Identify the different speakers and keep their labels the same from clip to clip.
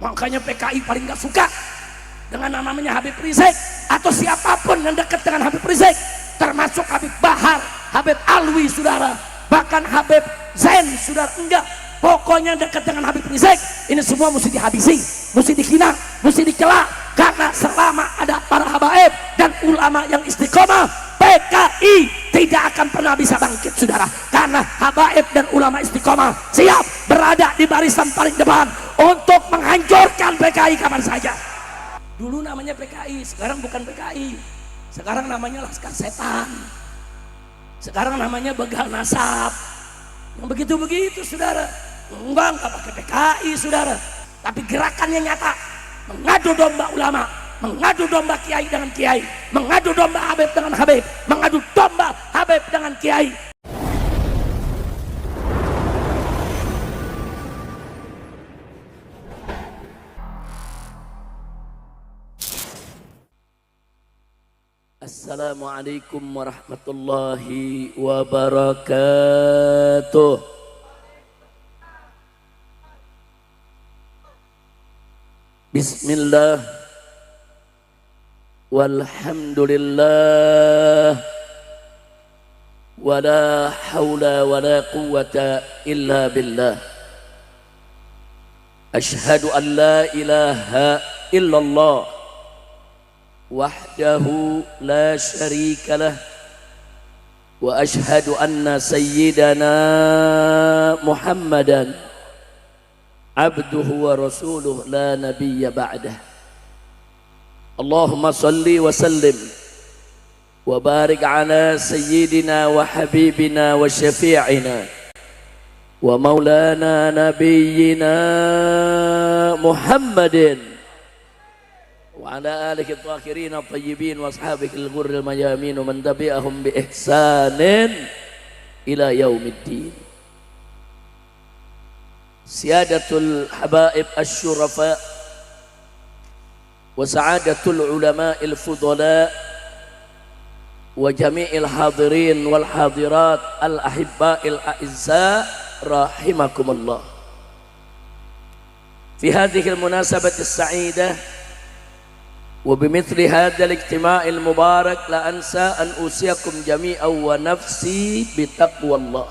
Speaker 1: Makanya PKI paling gak suka dengan namanya Habib Rizik atau siapapun yang dekat dengan Habib Rizik, termasuk Habib Bahar, Habib Alwi saudara, bahkan Habib Zain saudara. Enggak, pokoknya dekat dengan Habib Rizik ini semua mesti dihabisi, mesti dihina, mesti dicela. Karena selama ada para habaib dan ulama yang istiqomah, PKI tidak akan pernah bisa bangkit saudara. Karena habaib dan ulama istiqomah siap berada di barisan paling depan untuk menghancurkan PKI kapan saja. Dulu namanya PKI, sekarang bukan PKI, sekarang namanya Laskar Setan, sekarang namanya Begal Nasab, yang begitu-begitu saudara. Enggak pakai PKI saudara, tapi gerakannya nyata, mengadu domba ulama, mengadu domba kiai dengan kiai, mengadu domba habib dengan habib, mengadu domba habib dengan kiai. Assalamualaikum warahmatullahi wabarakatuh. Bismillah walhamdulillah wala hawla wala quwwata illa billah. Ashhadu an la ilaha illallah wahdahu la syarika lah wa ashhadu anna sayyidana Muhammadan abduhu wa rasuluh la nabiyya ba'dah. Allahumma salli wa sallim wa barik ala sayyidina wa habibina wa syafi'ina wa maulana nabiyyina Muhammadin wa ala alihi at-tahirin at-tayyibin wa ashabihi al-ghurril mayamin wa man tabi'ahum bi ihsanin ila yaumiddin. Siyadatul habaib asy-syurafa wa sa'adatul ulama'il fudala wa jami'il hadirin wal hadirat al ahibba'il a'izza rahimakumullah. Fi hadhihi al munasabati as-sa'idah wa bimithli hadzal ijtima'il mubarak la ansa an usiyakum jami'an wa nafsi bi taqwallah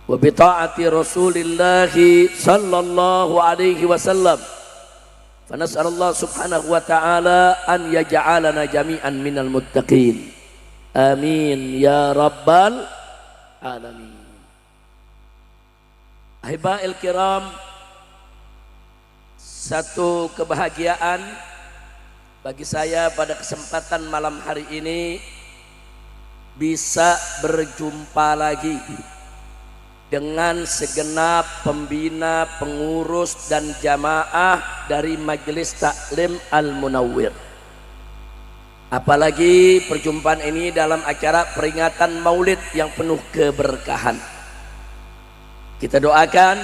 Speaker 1: wa bi ta'ati Rasulillah sallallahu alaihi wasallam. Fa nas'alullah subhanahu wa ta'ala an yaj'alana jami'an minal muttaqin. Amin ya rabbal alamin. Ahiba'il kiram, satu kebahagiaan bagi saya pada kesempatan malam hari ini bisa berjumpa lagi dengan segenap pembina, pengurus dan jamaah dari Majelis Taklim Al-Munawwir. Apalagi perjumpaan ini dalam acara peringatan Maulid yang penuh keberkahan. Kita doakan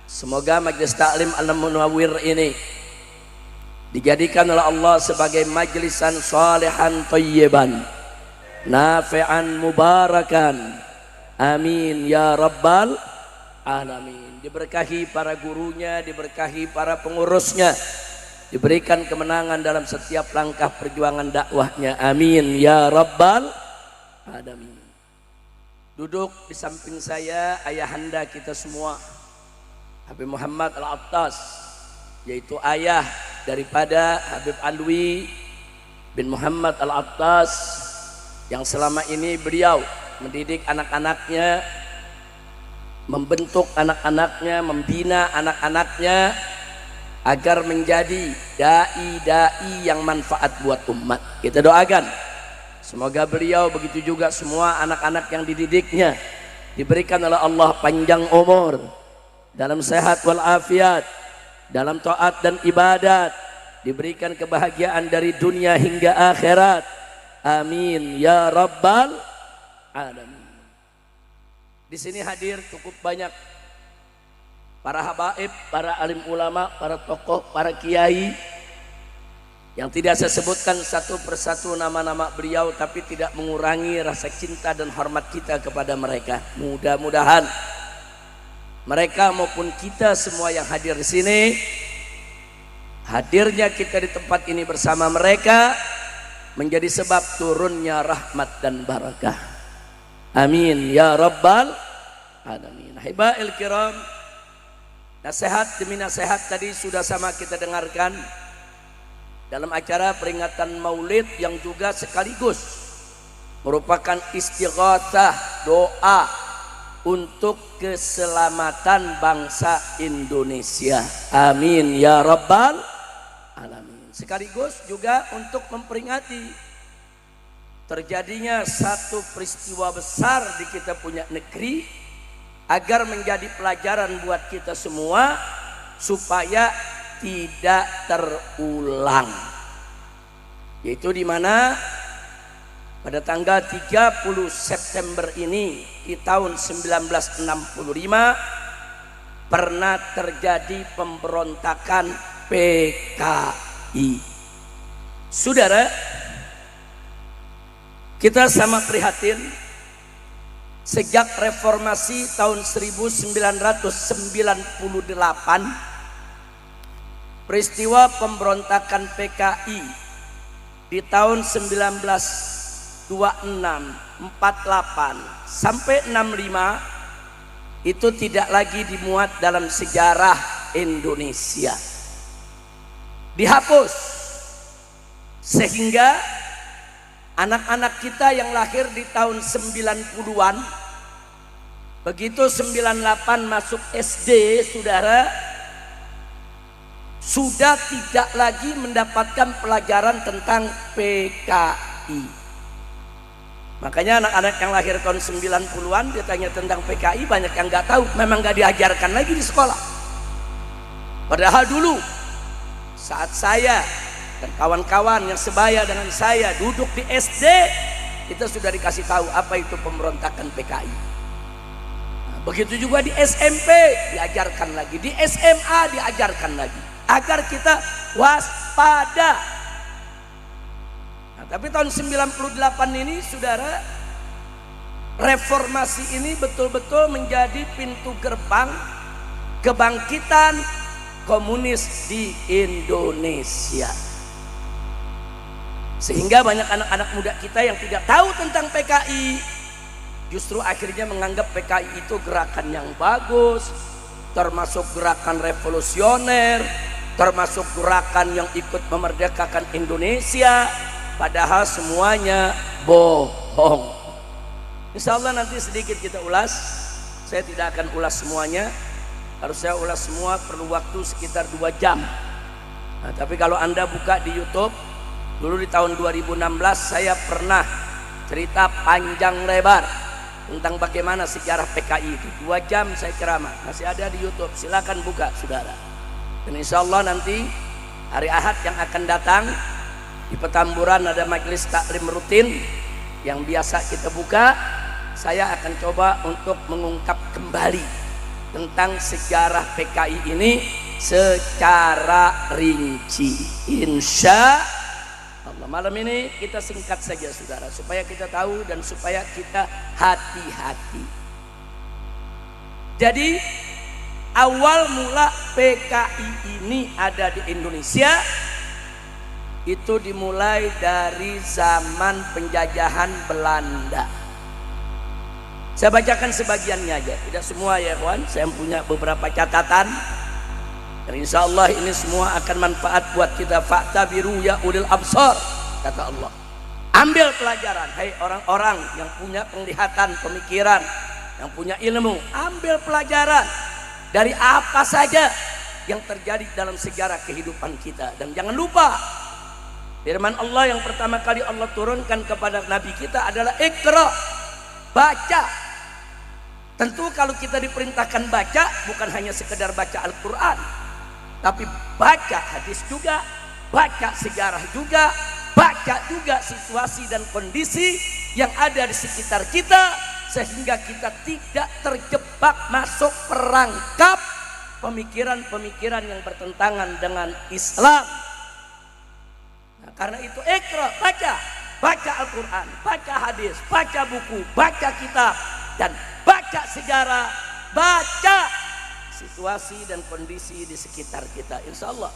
Speaker 1: semoga Majelis Taklim Al-Munawwir ini dijadikan oleh Allah sebagai majlisan salihan thayyiban nafi'an mubarakan. Amin ya rabbal alamin. Diberkahi para gurunya, diberkahi para pengurusnya, diberikan kemenangan dalam setiap langkah perjuangan dakwahnya. Amin ya rabbal alamin. Duduk di samping saya ayahanda kita semua, Habib Muhammad Al-Attas, yaitu ayah daripada Habib Alwi bin Muhammad Al-Attas, yang selama ini beliau mendidik anak-anaknya, membentuk anak-anaknya, membina anak-anaknya agar menjadi dai-dai yang manfaat buat umat. Kita doakan semoga beliau begitu juga semua anak-anak yang dididiknya diberikan oleh Allah panjang umur, dalam sehat walafiat, dalam taat dan ibadat, diberikan kebahagiaan dari dunia hingga akhirat. Amin ya rabbal alamin. Di sini hadir cukup banyak para habaib, para alim ulama, para tokoh, para kiai yang tidak saya sebutkan satu persatu nama-nama beliau, tapi tidak mengurangi rasa cinta dan hormat kita kepada mereka. Mudah-mudahan mereka maupun kita semua yang hadir di sini. Hadirnya kita di tempat ini bersama mereka menjadi sebab turunnya rahmat dan barakah. Amin ya rabbal alamin. Hibail kiram, nasihat demi nasihat tadi sudah sama kita dengarkan dalam acara peringatan Maulid yang juga sekaligus merupakan istighatsah, doa untuk keselamatan bangsa Indonesia. Amin ya rabbal alamin. Sekaligus juga untuk memperingati terjadinya satu peristiwa besar di kita punya negeri, agar menjadi pelajaran buat kita semua supaya tidak terulang. Yaitu di mana pada tanggal 30 September ini di tahun 1965 pernah terjadi pemberontakan PKI. Saudara, kita sama prihatin sejak reformasi tahun 1998, peristiwa pemberontakan PKI di tahun 1926, 48 sampai 65 itu tidak lagi dimuat dalam sejarah Indonesia, dihapus, sehingga anak-anak kita yang lahir di tahun 90-an begitu 98 masuk SD, saudara, sudah tidak lagi mendapatkan pelajaran tentang PKI. Makanya anak-anak yang lahir tahun 90-an ditanya tentang PKI banyak yang nggak tahu, memang nggak diajarkan lagi di sekolah. Padahal dulu saat saya dan kawan-kawan yang sebaya dengan saya duduk di SD, kita sudah dikasih tahu apa itu pemberontakan PKI. Nah, begitu juga di SMP diajarkan lagi, di SMA diajarkan lagi, agar kita waspada. Nah, tapi tahun 98 ini, saudara, reformasi ini betul-betul menjadi pintu gerbang kebangkitan komunis di Indonesia. Sehingga banyak anak-anak muda kita yang tidak tahu tentang PKI justru akhirnya menganggap PKI itu gerakan yang bagus, termasuk gerakan revolusioner, termasuk gerakan yang ikut memerdekakan Indonesia, padahal semuanya bohong. Insya Allah nanti sedikit kita ulas, saya tidak akan ulas semuanya. Harus saya ulas semua perlu waktu sekitar 2 jam. Nah, tapi kalau Anda buka di YouTube, dulu di tahun 2016 saya pernah cerita panjang lebar tentang bagaimana sejarah PKI itu. 2 jam saya ceramah, masih ada di YouTube, silakan buka saudara. Dan insya Allah nanti hari Ahad yang akan datang di Petamburan ada majelis taklim rutin yang biasa kita buka. Saya akan coba untuk mengungkap kembali tentang sejarah PKI ini secara rinci, insya Allah. Malam ini kita singkat saja saudara, supaya kita tahu dan supaya kita hati-hati. Jadi awal mula PKI ini ada di Indonesia itu dimulai dari zaman penjajahan Belanda. Saya bacakan sebagiannya aja, tidak semua ya kawan. Saya punya beberapa catatan dan insya Allah ini semua akan manfaat buat kita. Fa'tabiru ya ulil absar, kata Allah. Ambil pelajaran, hai orang-orang yang punya penglihatan, pemikiran, yang punya ilmu. Ambil pelajaran dari apa saja yang terjadi dalam sejarah kehidupan kita. Dan jangan lupa, firman Allah yang pertama kali Allah turunkan kepada Nabi kita adalah Iqra, baca. Tentu kalau kita diperintahkan baca, bukan hanya sekedar baca Al-Quran, tapi baca hadis juga, baca sejarah juga, baca juga situasi dan kondisi yang ada di sekitar kita, sehingga kita tidak terjebak masuk perangkap pemikiran-pemikiran yang bertentangan dengan Islam. Nah, karena itu Iqra, baca Al-Quran, baca hadis, baca buku, baca kitab, dan baca sejarah, baca situasi dan kondisi di sekitar kita. Insya Allah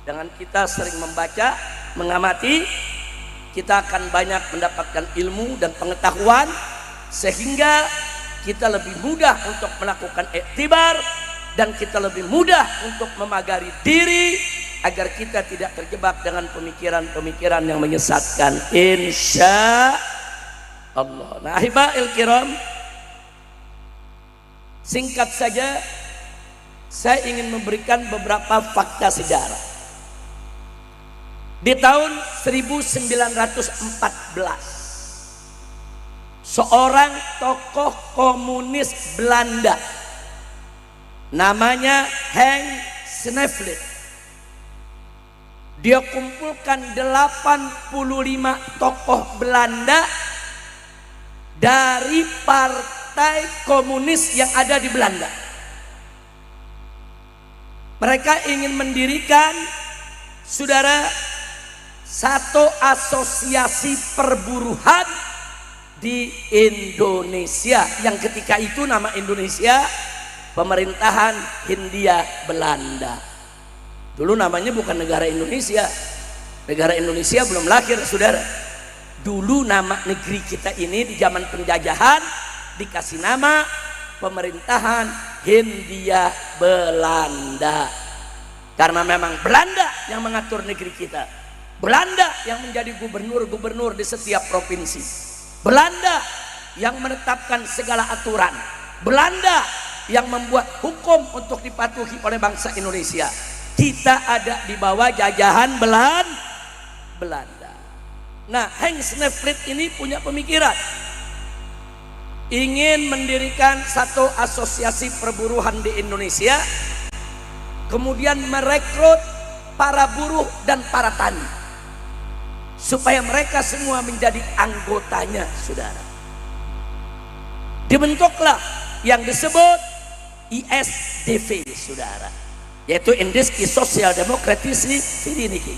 Speaker 1: dengan kita sering membaca, mengamati, kita akan banyak mendapatkan ilmu dan pengetahuan, sehingga kita lebih mudah untuk melakukan iktibar, dan kita lebih mudah untuk memagari diri agar kita tidak terjebak dengan pemikiran-pemikiran yang menyesatkan, insya Allah. Nah, ahibail kiram, singkat saja saya ingin memberikan beberapa fakta sejarah. Di tahun 1914, seorang tokoh komunis Belanda namanya Henk Snevely, dia kumpulkan 85 tokoh Belanda dari partai komunis yang ada di Belanda. Mereka ingin mendirikan, saudara, satu asosiasi perburuhan di Indonesia, yang ketika itu nama Indonesia pemerintahan Hindia Belanda. Dulu namanya bukan negara Indonesia. Negara Indonesia belum lahir, saudara. Dulu nama negeri kita ini di zaman penjajahan dikasih nama pemerintahan Hindia Belanda. Karena memang Belanda yang mengatur negeri kita. Belanda yang menjadi gubernur-gubernur di setiap provinsi. Belanda yang menetapkan segala aturan. Belanda yang membuat hukum untuk dipatuhi oleh bangsa Indonesia. Kita ada di bawah jajahan Belanda. Nah, Henk Snevely ini punya pemikiran, ingin mendirikan satu asosiasi perburuhan di Indonesia, kemudian merekrut para buruh dan para tani supaya mereka semua menjadi anggotanya, saudara. Dibentuklah yang disebut ISDV, saudara, yaitu Industri Sosial Demokratisi Vereniging.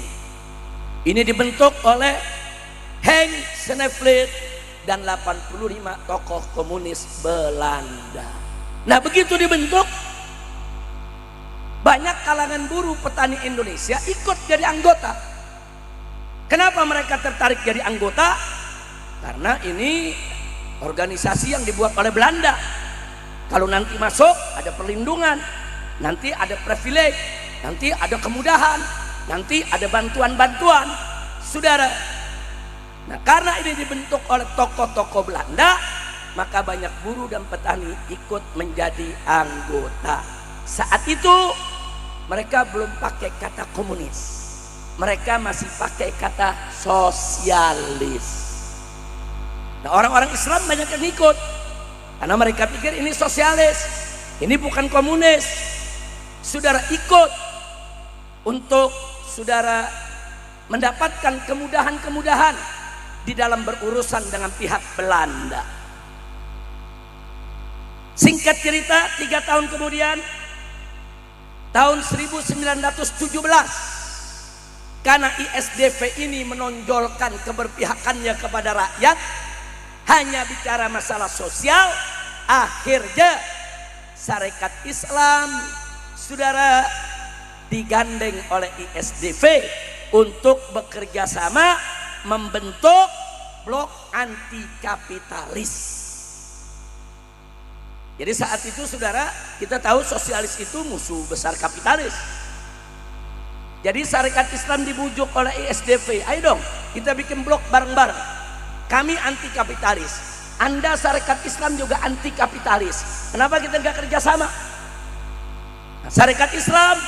Speaker 1: Ini dibentuk oleh Henk Snevely dan 85 tokoh komunis Belanda. Nah, begitu dibentuk, banyak kalangan buruh petani Indonesia ikut jadi anggota. Kenapa mereka tertarik jadi anggota? Karena ini organisasi yang dibuat oleh Belanda. Kalau nanti masuk ada perlindungan, nanti ada privilege, nanti ada kemudahan, nanti ada bantuan-bantuan, saudara. Nah, karena ini dibentuk oleh tokoh-tokoh Belanda, maka banyak buruh dan petani ikut menjadi anggota. Saat itu mereka belum pakai kata komunis, mereka masih pakai kata sosialis. Nah, orang-orang Islam banyak yang ikut karena mereka pikir ini sosialis, ini bukan komunis. Saudara ikut untuk saudara mendapatkan kemudahan-kemudahan di dalam berurusan dengan pihak Belanda. Singkat cerita, 3 tahun kemudian, tahun 1917, karena ISDV ini menonjolkan keberpihakannya kepada rakyat, hanya bicara masalah sosial, akhirnya Sarekat Islam, saudara, digandeng oleh ISDV untuk bekerja sama membentuk blok anti kapitalis. Jadi saat itu, saudara, kita tahu sosialis itu musuh besar kapitalis. Jadi Sarekat Islam dibujuk oleh ISDV, ayo dong kita bikin blok bareng-bareng. Kami anti kapitalis, Anda Sarekat Islam juga anti kapitalis. Kenapa kita nggak kerjasama? Nah, Sarekat Islam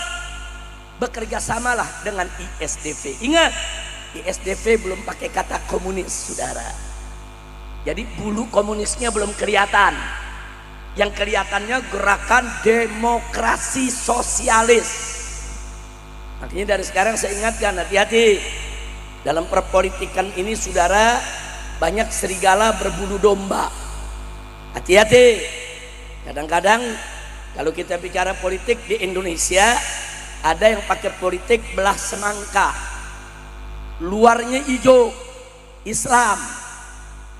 Speaker 1: bekerja samalah dengan ISDV. Ingat, ISDV belum pakai kata komunis, saudara. Jadi bulu komunisnya belum kelihatan. Yang kelihatannya gerakan demokrasi sosialis. Makanya dari sekarang saya ingatkan, hati-hati dalam perpolitikan ini, saudara. Banyak serigala berbulu domba. Hati-hati. Kadang-kadang kalau kita bicara politik di Indonesia, ada yang pakai politik belah semangka. Luarnya hijau, Islam,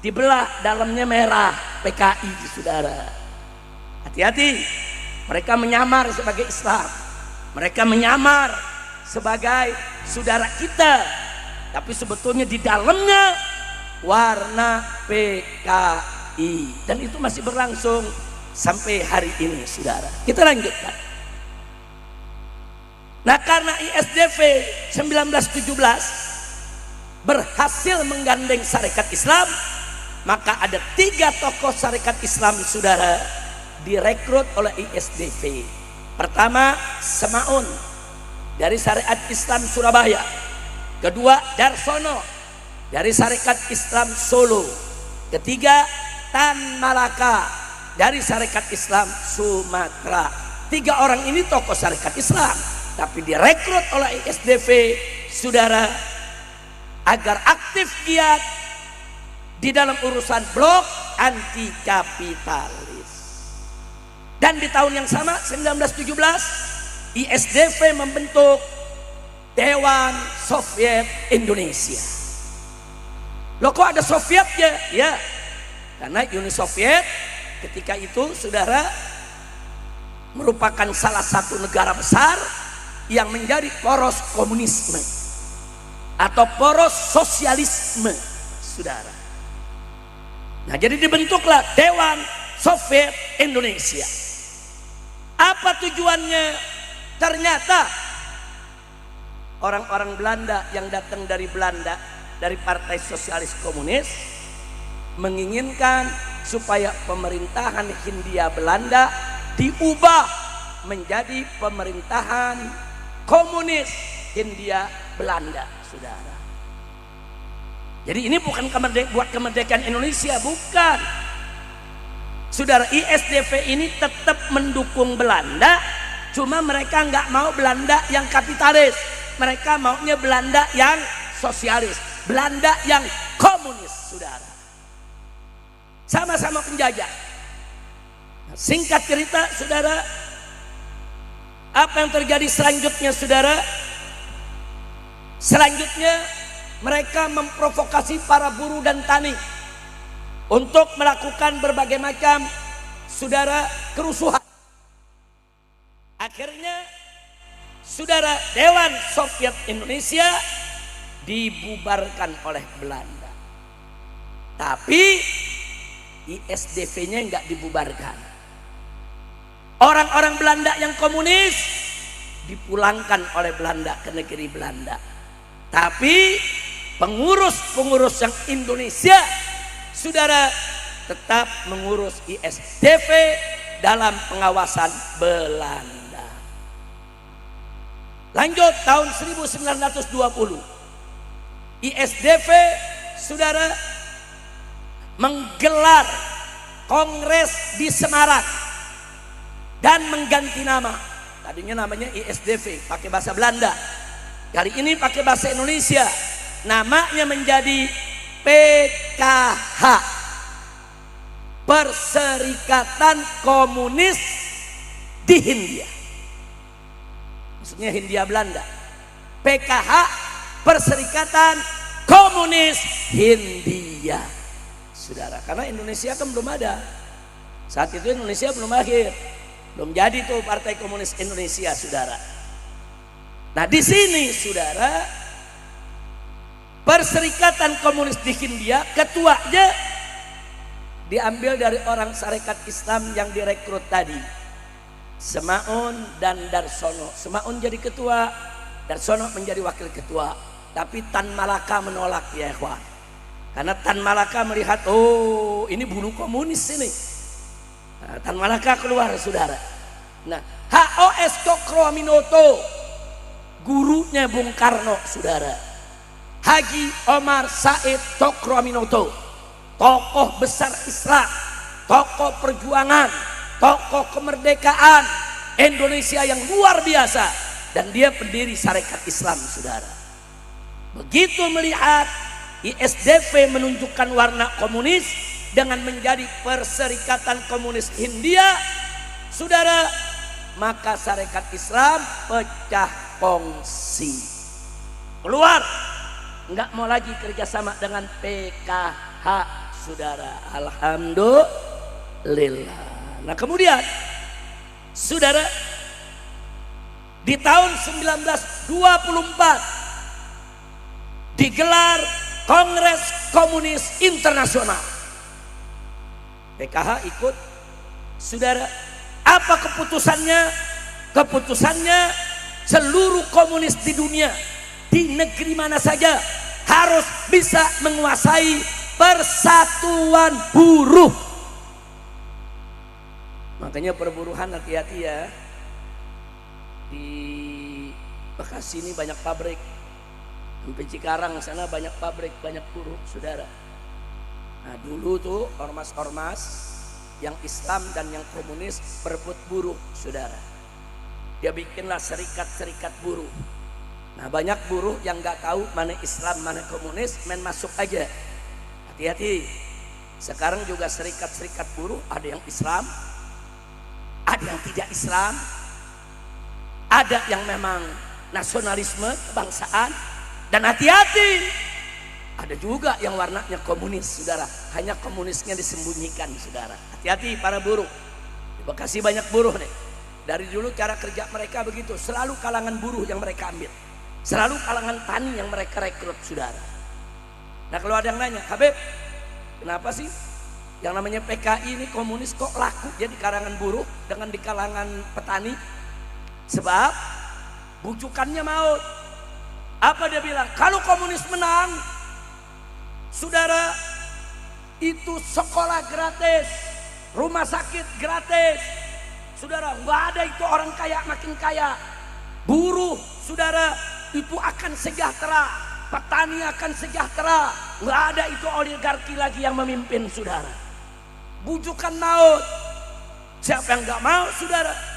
Speaker 1: dibelah dalamnya merah, PKI, saudara. Hati-hati. Mereka menyamar sebagai Islam, mereka menyamar sebagai saudara kita, tapi sebetulnya di dalamnya warna PKI, dan itu masih berlangsung sampai hari ini, saudara. Kita lanjutkan. Nah, karena ISDV 1917 berhasil menggandeng Sarekat Islam, maka ada 3 tokoh Sarekat Islam, saudara, direkrut oleh ISDV. Pertama, Semaun dari Sarekat Islam Surabaya. Kedua, Darsono dari Sarekat Islam Solo. Ketiga, Tan Malaka dari Sarekat Islam Sumatera. 3 orang ini tokoh Sarekat Islam, tapi direkrut oleh ISDV, saudara, agar aktif giat di dalam urusan blok anti kapitalis. Dan di tahun yang sama, 1917, ISDV membentuk Dewan Soviet Indonesia. Loh, kok ada Sovietnya? Ya, karena Uni Soviet ketika itu, saudara, merupakan salah satu negara besar yang menjadi poros komunisme atau poros sosialisme, saudara. Nah, jadi dibentuklah Dewan Soviet Indonesia. Apa tujuannya? Ternyata orang-orang Belanda yang datang dari Belanda, dari Partai Sosialis Komunis, menginginkan supaya pemerintahan Hindia Belanda diubah menjadi pemerintahan komunis Hindia Belanda, saudara. Jadi ini bukan buat kemerdekaan Indonesia, bukan. Saudara, ISDV ini tetap mendukung Belanda, cuma mereka nggak mau Belanda yang kapitalis, mereka maunya Belanda yang sosialis, Belanda yang komunis, saudara. Sama-sama penjajah. Nah, singkat cerita, saudara, apa yang terjadi selanjutnya, saudara? Selanjutnya mereka memprovokasi para buruh dan tani untuk melakukan berbagai macam, saudara, kerusuhan. Akhirnya, saudara, Dewan Soviet Indonesia dibubarkan oleh Belanda. Tapi ISDV-nya nggak dibubarkan. Orang-orang Belanda yang komunis dipulangkan oleh Belanda ke negeri Belanda. Tapi pengurus-pengurus yang Indonesia, saudara, tetap mengurus ISDV dalam pengawasan Belanda. Lanjut, tahun 1920 ISDV, saudara, menggelar kongres di Semarang dan mengganti nama. Tadinya namanya ISDV, pakai bahasa Belanda. Kali ini pakai bahasa Indonesia, namanya menjadi PKH, Perserikatan Komunis di Hindia. Maksudnya Hindia Belanda. PKH, Perserikatan Komunis Hindia, saudara. Karena Indonesia kan belum ada. Saat itu Indonesia belum lahir, belum jadi tuh Partai Komunis Indonesia, saudara. Nah, di sini, saudara, Perserikatan Komunis di Hindia, ketuanya diambil dari orang Sarekat Islam yang direkrut tadi, Semaun dan Darsono. Semaun jadi ketua, Darsono menjadi wakil ketua. Tapi Tan Malaka menolak, ya ikhwan. Karena Tan Malaka melihat, oh, ini bunuh komunis ini. Nah, Tan Malaka keluar, saudara. Nah, HOS Cokroaminoto, gurunya Bung Karno, saudara. Haji Omar Said Cokroaminoto, tokoh besar Islam, tokoh perjuangan, tokoh kemerdekaan Indonesia yang luar biasa, dan dia pendiri Sarekat Islam, saudara. Begitu melihat ISDV menunjukkan warna komunis dengan menjadi Perserikatan Komunis Hindia, saudara, maka Sarekat Islam pecah kongsi, keluar, nggak mau lagi kerjasama dengan PKH, saudara. Alhamdulillah. Nah, kemudian Saudara, di tahun 1924 digelar Kongres Komunis Internasional. PKH ikut. Saudara, apa keputusannya? Keputusannya seluruh komunis di dunia, di negeri mana saja, harus bisa menguasai persatuan buruh. Makanya perburuhan hati-hati ya. Di Bekasi ini banyak pabrik, sampai Cikarang sana banyak pabrik, banyak buruh, saudara. Nah dulu tuh ormas-ormas yang Islam dan yang komunis berebut buruh, saudara. Dia bikinlah serikat-serikat buruh. Nah banyak buruh yang nggak tahu mana Islam mana komunis, main masuk aja. Hati-hati. Sekarang juga serikat-serikat buruh ada yang Islam, ada yang tidak Islam, ada yang memang nasionalisme kebangsaan, dan hati-hati ada juga yang warnanya komunis, saudara. Hanya komunisnya disembunyikan, saudara. Hati-hati para buruh. Di Bekasi banyak buruh nih. Dari dulu cara kerja mereka begitu, selalu kalangan buruh yang mereka ambil, selalu kalangan tani yang mereka rekrut, saudara. Nah kalau ada yang nanya, Habib, kenapa sih yang namanya PKI ini komunis kok laku ya di kalangan buruh dengan di kalangan petani? Sebab bujukannya maut. Apa dia bilang? Kalau komunis menang, saudara, itu sekolah gratis, rumah sakit gratis, saudara. Nggak ada itu orang kaya makin kaya. Buruh, saudara, itu akan sejahtera, petani akan sejahtera. Nggak ada itu oligarki lagi yang memimpin, saudara. Bujukan maut. Siapa yang nggak mau, saudara?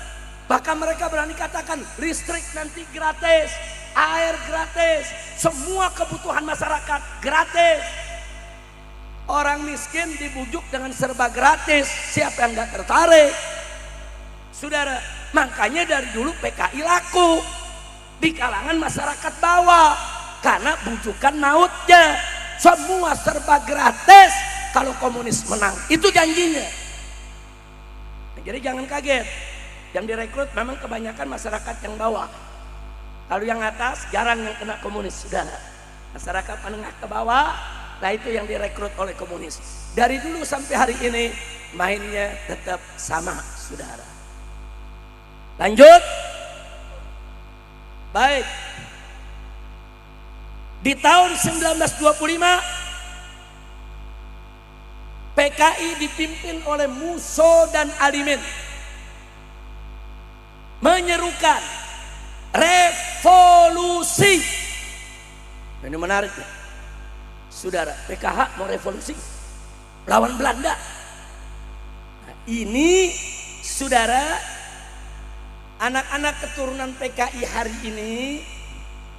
Speaker 1: Bahkan mereka berani katakan listrik nanti gratis, air gratis, semua kebutuhan masyarakat gratis. Orang miskin dibujuk dengan serba gratis, siapa yang nggak tertarik, saudara? Makanya dari dulu PKI laku di kalangan masyarakat bawah karena bujukan mautnya, semua serba gratis kalau komunis menang, itu janjinya. Nah, jadi jangan kaget, yang direkrut memang kebanyakan masyarakat yang bawah. Kalau yang atas jarang yang kena komunis, saudara. Masyarakat menengah ke bawah, nah itu yang direkrut oleh komunis. Dari dulu sampai hari ini mainnya tetap sama, saudara. Lanjut. Baik. Di tahun 1925 PKI dipimpin oleh Musso dan Alimin menyerukan revolusi. Ini menarik ya, saudara. PKH mau revolusi lawan Belanda. Nah, ini saudara, anak-anak keturunan PKI hari ini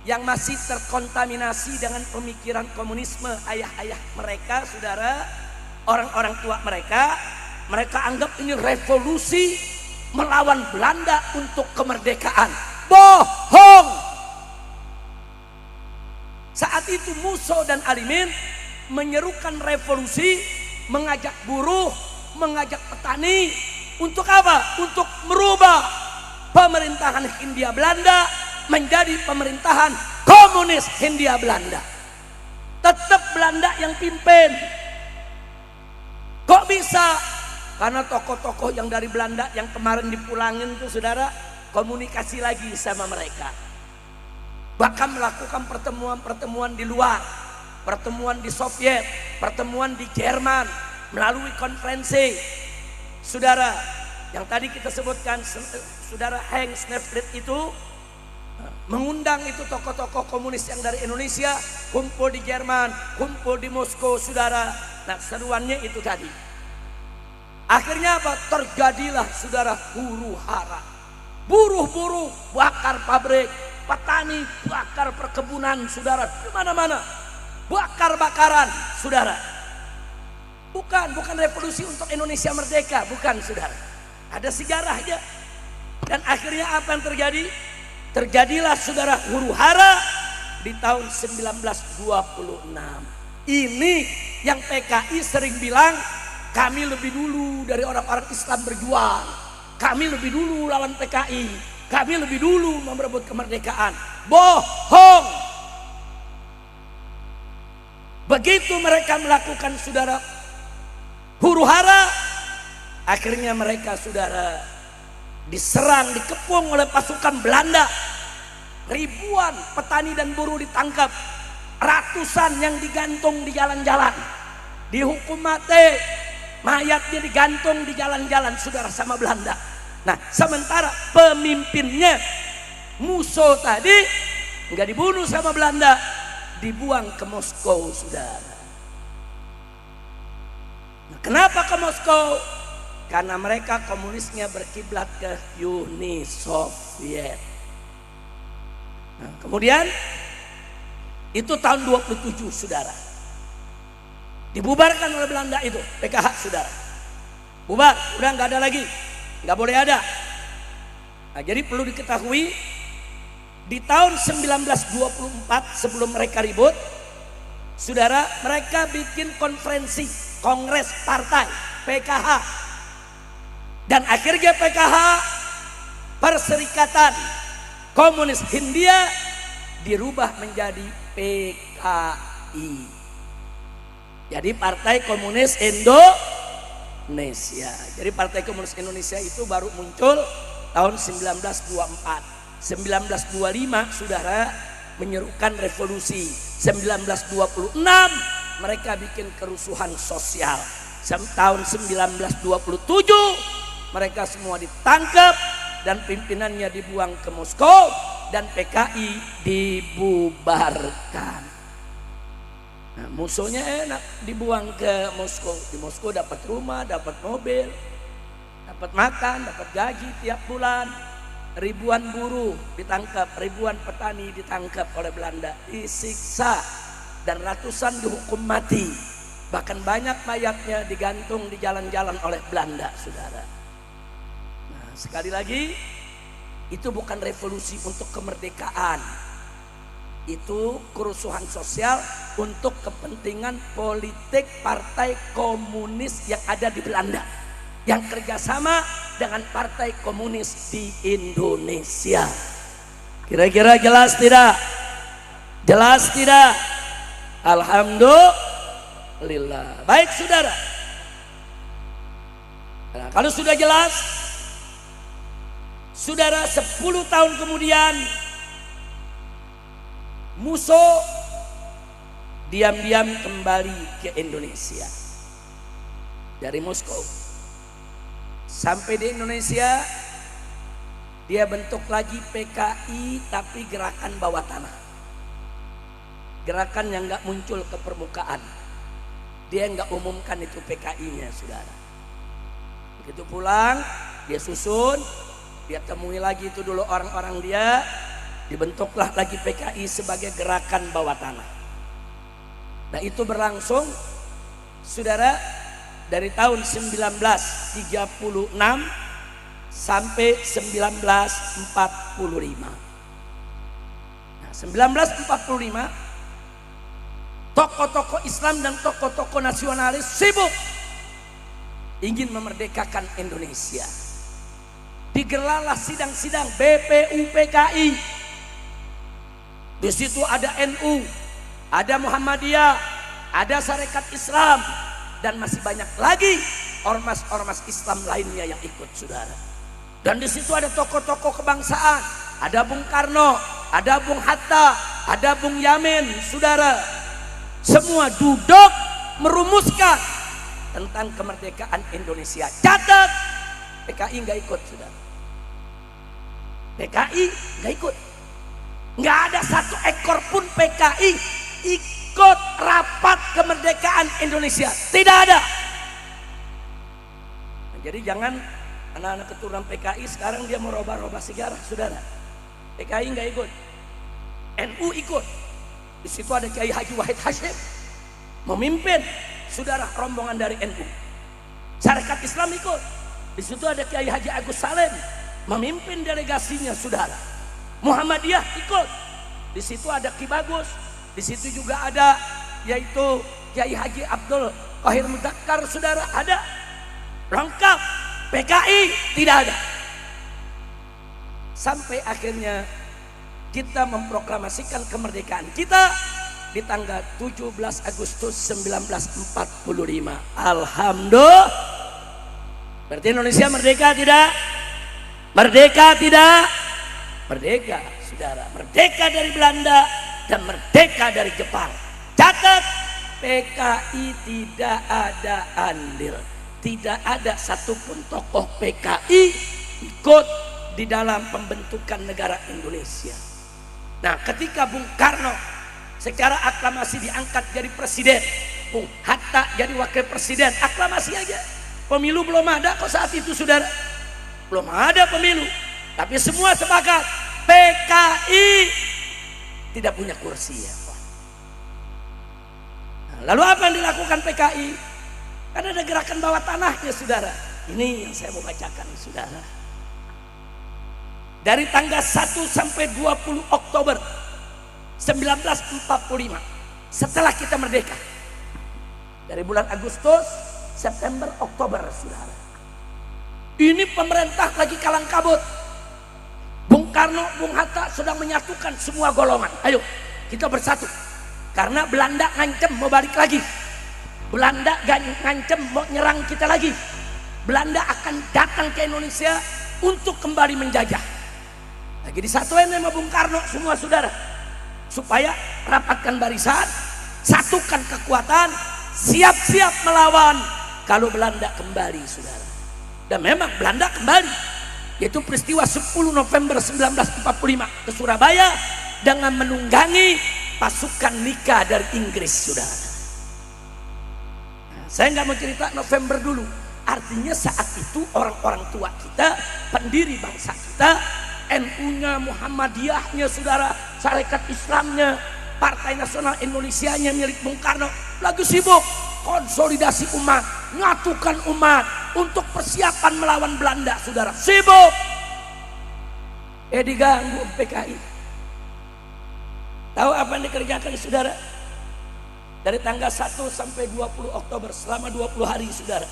Speaker 1: yang masih terkontaminasi dengan pemikiran komunisme ayah-ayah mereka, saudara, orang-orang tua mereka anggap ini revolusi melawan Belanda untuk kemerdekaan. Bohong. Saat itu Musso dan Alimin menyerukan revolusi, mengajak buruh, mengajak petani untuk apa? Untuk merubah pemerintahan Hindia Belanda menjadi pemerintahan komunis Hindia Belanda. Tetap Belanda yang pimpin. Kok bisa? Karena tokoh-tokoh yang dari Belanda yang kemarin dipulangin tuh, saudara, komunikasi lagi sama mereka. Bahkan melakukan pertemuan-pertemuan di luar, pertemuan di Soviet, pertemuan di Jerman, melalui konferensi. Saudara, yang tadi kita sebutkan, saudara Henk Snefrit itu mengundang itu tokoh-tokoh komunis yang dari Indonesia, kumpul di Jerman, kumpul di Moskow, saudara. Nah, seruannya itu tadi. Akhirnya apa? Terjadilah, saudara, huru hara. Buruh-buruh bakar pabrik, petani bakar perkebunan, saudara, di mana-mana bakar-bakaran, saudara. Bukan revolusi untuk Indonesia merdeka, bukan, saudara. Ada sejarahnya. Dan akhirnya apa yang terjadi? Terjadilah, saudara, huru hara di tahun 1926. Ini yang PKI sering bilang, kami lebih dulu dari orang-orang Islam berjuang. kami lebih dulu lawan PKI, kami lebih dulu merebut kemerdekaan. Bohong. Begitu mereka melakukan, saudara, huru-hara, akhirnya mereka, saudara, diserang, dikepung oleh pasukan Belanda. Ribuan petani dan buruh ditangkap, ratusan yang digantung di jalan-jalan, dihukum mati, mayatnya digantung di jalan-jalan, saudara, sama Belanda. Nah, sementara pemimpinnya Musso tadi nggak dibunuh sama Belanda, dibuang ke Moskow, saudara. Nah, kenapa ke Moskow? Karena mereka komunisnya berkiblat ke Uni Soviet. Nah, kemudian itu tahun 27, saudara, dibubarkan oleh Belanda itu PKH, saudara. Bubar, udah nggak ada lagi, nggak boleh ada. Nah, jadi perlu diketahui, di tahun 1924 sebelum mereka ribut, saudara, mereka bikin konferensi kongres partai PKH, dan akhirnya PKH, Perserikatan Komunis Hindia, dirubah menjadi PKI. Jadi Partai Komunis Indonesia. Jadi Partai Komunis Indonesia itu baru muncul tahun 1924. 1925, saudara, menyerukan revolusi. 1926 mereka bikin kerusuhan sosial. Tahun 1927 mereka semua ditangkap dan pimpinannya dibuang ke Moskow dan PKI dibubarkan. Nah, musuhnya enak, dibuang ke Moskow. Di Moskow dapat rumah, dapat mobil, dapat makan, dapat gaji tiap bulan. Ribuan buruh ditangkap, ribuan petani ditangkap oleh Belanda, disiksa, dan ratusan dihukum mati. Bahkan banyak mayatnya digantung di jalan-jalan oleh Belanda, saudara. Nah, sekali lagi, itu bukan revolusi untuk kemerdekaan. Itu kerusuhan sosial untuk kepentingan politik partai komunis yang ada di Belanda, yang kerjasama dengan partai komunis di Indonesia. Kira-kira jelas tidak? Jelas tidak? Alhamdulillah. Baik, saudara. Nah, kalau sudah jelas, saudara, 10 tahun kemudian Musso diam-diam kembali ke Indonesia dari Moskow. Sampai di Indonesia, dia bentuk lagi PKI, tapi gerakan bawah tanah, gerakan yang nggak muncul ke permukaan. Dia nggak umumkan itu PKI-nya, saudara. Begitu pulang, dia susun, dia temui lagi itu dulu orang-orang dia, dibentuklah lagi PKI sebagai gerakan bawah tanah. Nah, itu berlangsung, saudara, dari tahun 1936 sampai 1945. Nah, 1945 tokoh-tokoh Islam dan tokoh-tokoh nasionalis sibuk ingin memerdekakan Indonesia. Digelarlah sidang-sidang BPU PKI. Di situ ada NU, ada Muhammadiyah, ada Sarekat Islam, dan masih banyak lagi ormas-ormas Islam lainnya yang ikut, saudara. Dan di situ ada tokoh-tokoh kebangsaan, ada Bung Karno, ada Bung Hatta, ada Bung Yamin, saudara. Semua duduk merumuskan tentang kemerdekaan Indonesia. Catat, PKI nggak ikut, saudara. PKI nggak ikut. Nggak ada satu ekor pun PKI ikut rapat kemerdekaan Indonesia. Tidak ada. Nah, jadi jangan anak-anak keturunan PKI sekarang dia mau robah-robah sejarah, saudara. PKI nggak ikut. NU ikut. Di situ ada Kiai Haji Wahid Hasyim memimpin, saudara, rombongan dari NU. Sarekat Islam ikut. Di situ ada Kiai Haji Agus Salim memimpin delegasinya, saudara. Muhammadiyah ikut. Di situ ada Ki Bagus. Di situ juga ada yaitu Kiai Haji Abdul Qahir Mudzakkar, saudara, ada. Lengkap. PKI tidak ada. sampai akhirnya kita memproklamasikan kemerdekaan kita di tanggal 17 Agustus 1945. Alhamdulillah. Berarti Indonesia merdeka tidak? Merdeka tidak? Merdeka, saudara. Merdeka dari Belanda dan merdeka dari Jepang. Catat, PKI tidak ada andil. Tidak ada satupun tokoh PKI ikut di dalam pembentukan negara Indonesia. Nah, ketika Bung Karno secara aklamasi diangkat jadi presiden, Bung Hatta jadi wakil presiden, aklamasi aja. Pemilu belum ada kok saat itu, saudara. Belum ada pemilu, tapi semua sepakat PKI tidak punya kursi ya. Nah, lalu apa yang dilakukan PKI? Kan ada gerakan bawah tanahnya, saudara. Ini yang saya mau bacakan, saudara. Dari tanggal 1 sampai 20 Oktober 1945, setelah kita merdeka, dari bulan Agustus, September, Oktober, saudara. Ini pemerintah lagi kalang kabut. Bung Karno, Bung Hatta sedang menyatukan semua golongan. Ayo kita bersatu, karena Belanda ngancem mau balik lagi. Belanda ngancem mau nyerang kita lagi. Belanda akan datang ke Indonesia untuk kembali menjajah. Lagi disatuin sama Bung Karno semua, saudara, supaya rapatkan barisan, satukan kekuatan, siap-siap melawan kalau Belanda kembali, saudara. Dan memang Belanda kembali, yaitu peristiwa 10 November 1945 ke Surabaya dengan menunggangi pasukan Nika dari Inggris, saudara. Nah, saya nggak mau cerita November dulu. Artinya saat itu orang-orang tua kita, pendiri bangsa kita, NU-nya, Muhammadiyahnya, saudara, Sarekat Islamnya, Partai Nasional Indonesianya milik Bung Karno, lagi sibuk konsolidasi umat, nyatukan umat untuk persiapan melawan Belanda, saudara. Sibuk. Diganggu PKI. Tahu apa yang dikerjakan, saudara? Dari tanggal 1 sampai 20 Oktober, selama 20 hari, saudara,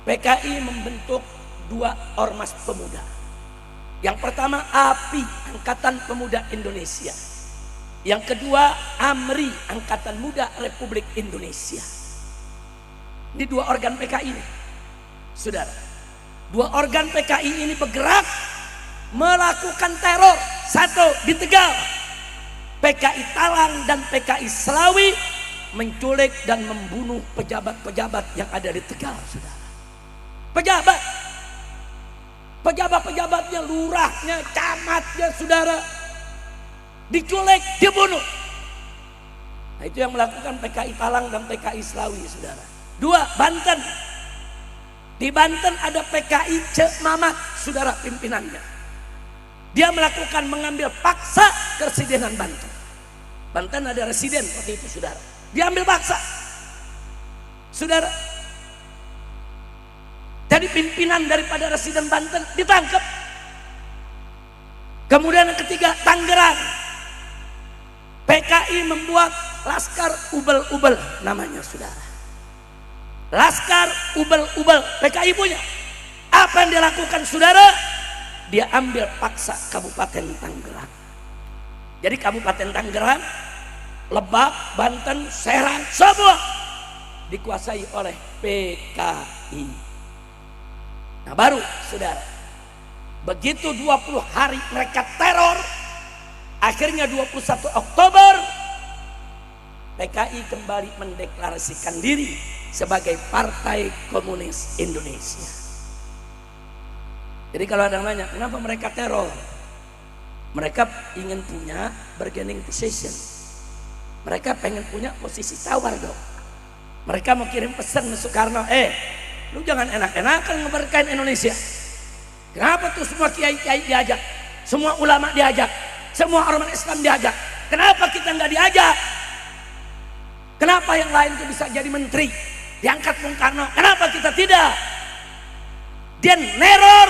Speaker 1: PKI membentuk 2 ormas pemuda. Yang pertama API, Angkatan Pemuda Indonesia. Yang kedua AMRI, Angkatan Muda Republik Indonesia. Ini 2 organ PKI ini, saudara. 2 organ PKI ini bergerak melakukan teror. Satu di Tegal, PKI Talang dan PKI Selawi menculik dan membunuh pejabat-pejabat yang ada di Tegal, saudara. Pejabat-pejabatnya, lurahnya, camatnya, saudara, diculik, dibunuh. Nah, itu yang melakukan PKI Talang dan PKI Selawi, saudara. 2, Banten. Di Banten ada PKI Cek Mamat, saudara, pimpinannya. Dia melakukan mengambil paksa keresidenan Banten. Banten ada residen waktu itu, saudara. Diambil paksa, saudara. Jadi pimpinan daripada residen Banten ditangkap. Kemudian yang ketiga, Tangerang. PKI membuat Laskar Ubel-Ubel namanya, saudara. Laskar Ubel-Ubel, PKI punya. Apa yang dilakukan, saudara? Dia ambil paksa Kabupaten Tangerang. Jadi Kabupaten Tangerang, Lebak, Banten, Serang, semua dikuasai oleh PKI. Nah, baru, saudara, begitu 20 hari mereka teror, akhirnya 21 Oktober PKI kembali mendeklarasikan diri sebagai Partai Komunis Indonesia. Jadi kalau ada yang nanya, kenapa mereka teror? Mereka ingin punya bargaining position. Mereka pengen punya posisi tawar dong. Mereka mau kirim pesan ke Soekarno, lu jangan enak-enakan ngeberkain Indonesia. Kenapa tuh semua kiai-kiai diajak, semua ulama diajak, semua ormas Islam diajak? Kenapa kita nggak diajak? Kenapa yang lain tuh bisa jadi menteri, diangkat Bung Karno? Kenapa kita tidak? Dia neror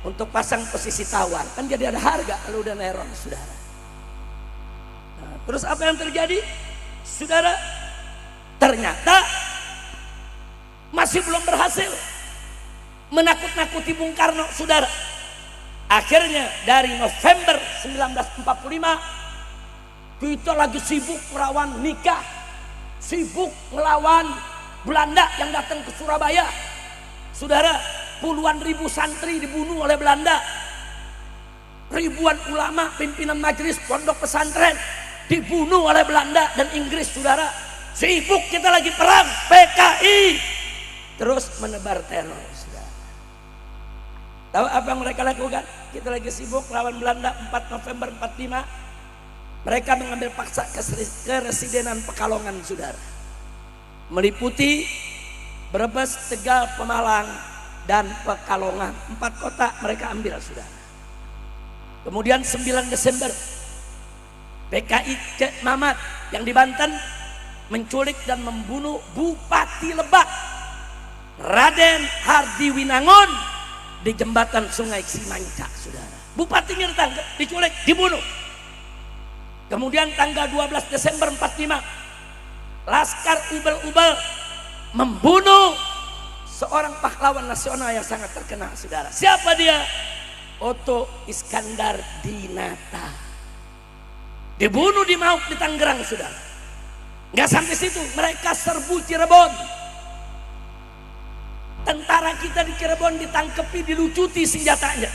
Speaker 1: untuk pasang posisi tawar, kan jadi ada harga kalau udah neror, saudara. Nah, terus apa yang terjadi, saudara? Ternyata masih belum berhasil menakut-nakuti Bung Karno, saudara. Akhirnya dari November 1945 kita lagi sibuk melawan nikah, sibuk melawan Belanda yang datang ke Surabaya. Saudara, puluhan ribu santri dibunuh oleh Belanda. Ribuan ulama pimpinan majelis pondok pesantren dibunuh oleh Belanda dan Inggris. Saudara, sibuk kita lagi perang PKI terus menebar teror. Saudara, tahu apa yang mereka lakukan? Kita lagi sibuk melawan Belanda 4 November 45. Mereka mengambil paksa keresidenan Pekalongan, saudara, meliputi Brebes, Tegal, Pemalang, dan Pekalongan. 4 kota mereka ambil, saudara. Kemudian 9 Desember PKI Cek Mamat yang di Banten menculik dan membunuh Bupati Lebak Raden Hardi Winangun di jembatan Sungai Cimanca, saudara. Bupatinya ditangkap, diculik, dibunuh. Kemudian tanggal 12 Desember 45 Laskar Ubel-Ubel membunuh seorang pahlawan nasional yang sangat terkenal, saudara. Siapa dia? Otto Iskandar Dinata. Dibunuh di Mauk di Tangerang, saudara. Nggak sampai situ, mereka serbu Cirebon. Tentara kita di Cirebon ditangkepi, dilucuti senjatanya,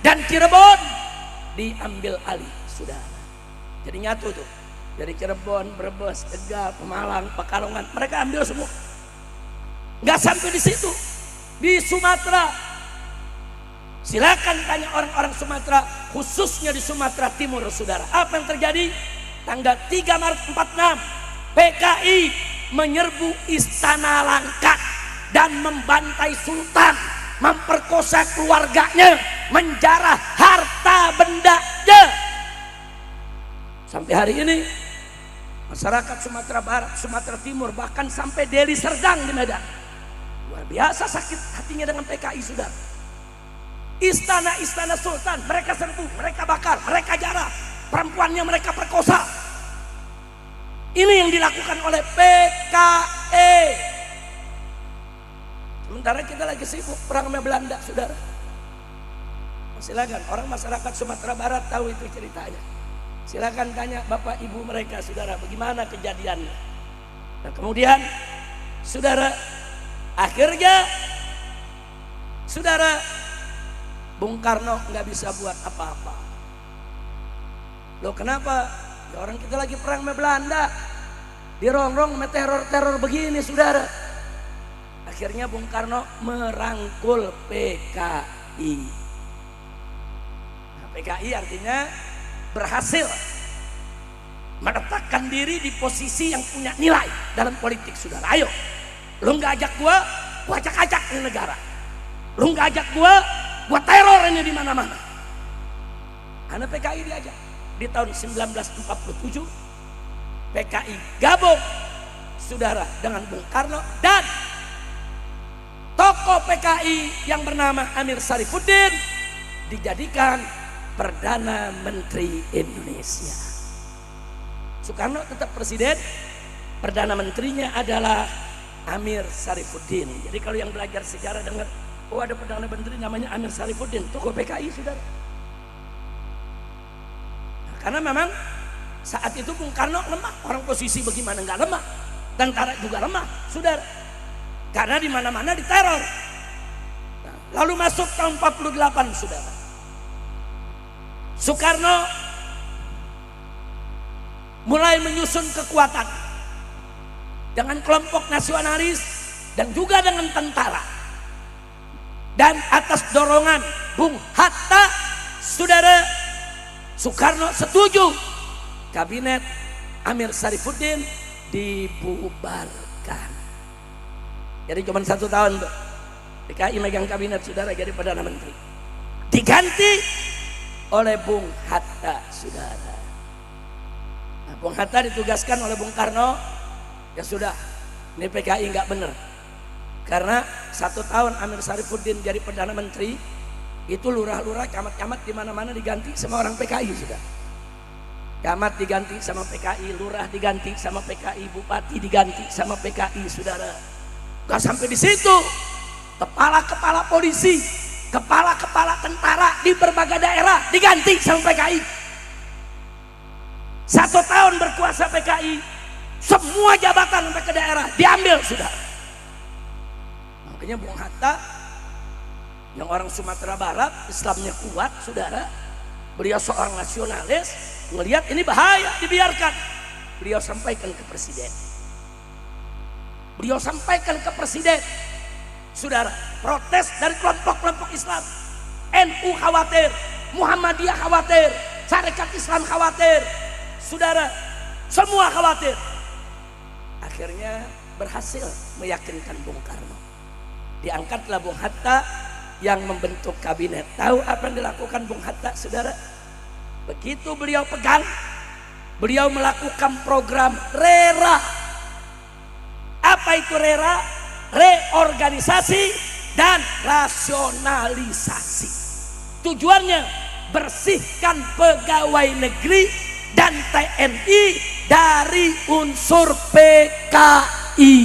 Speaker 1: dan Cirebon diambil alih, saudara. Jadi nyatu tuh, dari Cirebon, Brebes, Tegal, Pemalang, Pekalongan, mereka ambil semua. Nggak sampai di situ, di Sumatera. Silakan tanya orang-orang Sumatera, khususnya di Sumatera Timur, saudara. Apa yang terjadi? Tanggal 3 Maret 46 PKI menyerbu Istana Langkat dan membantai Sultan, memperkosa keluarganya, menjarah harta bendanya. Sampai hari ini masyarakat Sumatera Barat, Sumatera Timur, bahkan sampai Deli Serdang di Medan, luar biasa sakit hatinya dengan PKI, saudara. Istana-istana Sultan mereka serbu, mereka bakar, mereka jarah, perempuannya mereka perkosa. Ini yang dilakukan oleh PKI. Sementara kita lagi sibuk perang sama Belanda, saudara. Silakan orang masyarakat Sumatera Barat tahu itu ceritanya. Silakan tanya bapak ibu mereka, saudara, bagaimana kejadiannya. Nah, kemudian saudara, akhirnya saudara, Bung Karno nggak bisa buat apa-apa. Loh kenapa? Ya orang kita lagi perang sama Belanda, dirongrong sama teror-teror begini, saudara. Akhirnya Bung Karno merangkul PKI. Nah, PKI artinya berhasil meletakkan diri di posisi yang punya nilai dalam politik, saudara. Ayo, lu nggak ajak gua ajak-ajak ini negara. Lu nggak ajak gua teror ini di mana-mana. Karena PKI diajak. Di tahun 1947 PKI gabung, saudara, dengan Bung Karno dan tokoh PKI yang bernama Amir Sarifuddin dijadikan Perdana Menteri Indonesia. Soekarno tetap presiden, Perdana Menterinya adalah Amir Sarifuddin. Jadi kalau yang belajar sejarah dengar, oh ada Perdana Menteri namanya Amir Sarifuddin, tokoh PKI, saudara. Nah, karena memang saat itu Bung Karno lemah, orang posisi bagaimana nggak lemah, tentara juga lemah, saudara. Karena di mana-mana diteror. Nah, lalu masuk tahun 48, saudara. Soekarno mulai menyusun kekuatan dengan kelompok nasionalis dan juga dengan tentara. Dan atas dorongan Bung Hatta, saudara, Soekarno setuju kabinet Amir Sarifuddin dibubarkan. Jadi cuma 1 tahun tuh PKI megang kabinet, saudara, jadi Perdana Menteri. Diganti oleh Bung Hatta, saudara. Nah, Bung Hatta ditugaskan oleh Bung Karno, ya sudah, ini PKI nggak bener. Karena 1 tahun Amir Sarifuddin jadi Perdana Menteri, itu lurah-lurah, camat-camat di mana-mana diganti sama orang PKI, sudah. Camat diganti sama PKI, lurah diganti sama PKI, bupati diganti sama PKI, saudara. Gak sampai di situ, kepala-kepala polisi kepala-kepala tentara di berbagai daerah diganti sama PKI. 1 tahun berkuasa PKI, semua jabatan sampai ke daerah diambil sudah. Makanya Bung Hatta yang orang Sumatera Barat, Islamnya kuat saudara, beliau seorang nasionalis, melihat ini bahaya dibiarkan, beliau sampaikan ke presiden. Beliau sampaikan ke presiden, saudara, protes dari kelompok-kelompok Islam. NU khawatir, Muhammadiyah khawatir, Syarikat Islam khawatir, saudara, semua khawatir. Akhirnya berhasil meyakinkan Bung Karno. Diangkatlah Bung Hatta yang membentuk kabinet. Tahu apa yang dilakukan Bung Hatta, saudara? Begitu beliau pegang, beliau melakukan program RERA. Apa itu RERA? Reorganisasi dan rasionalisasi. Tujuannya bersihkan pegawai negeri dan TNI dari unsur PKI.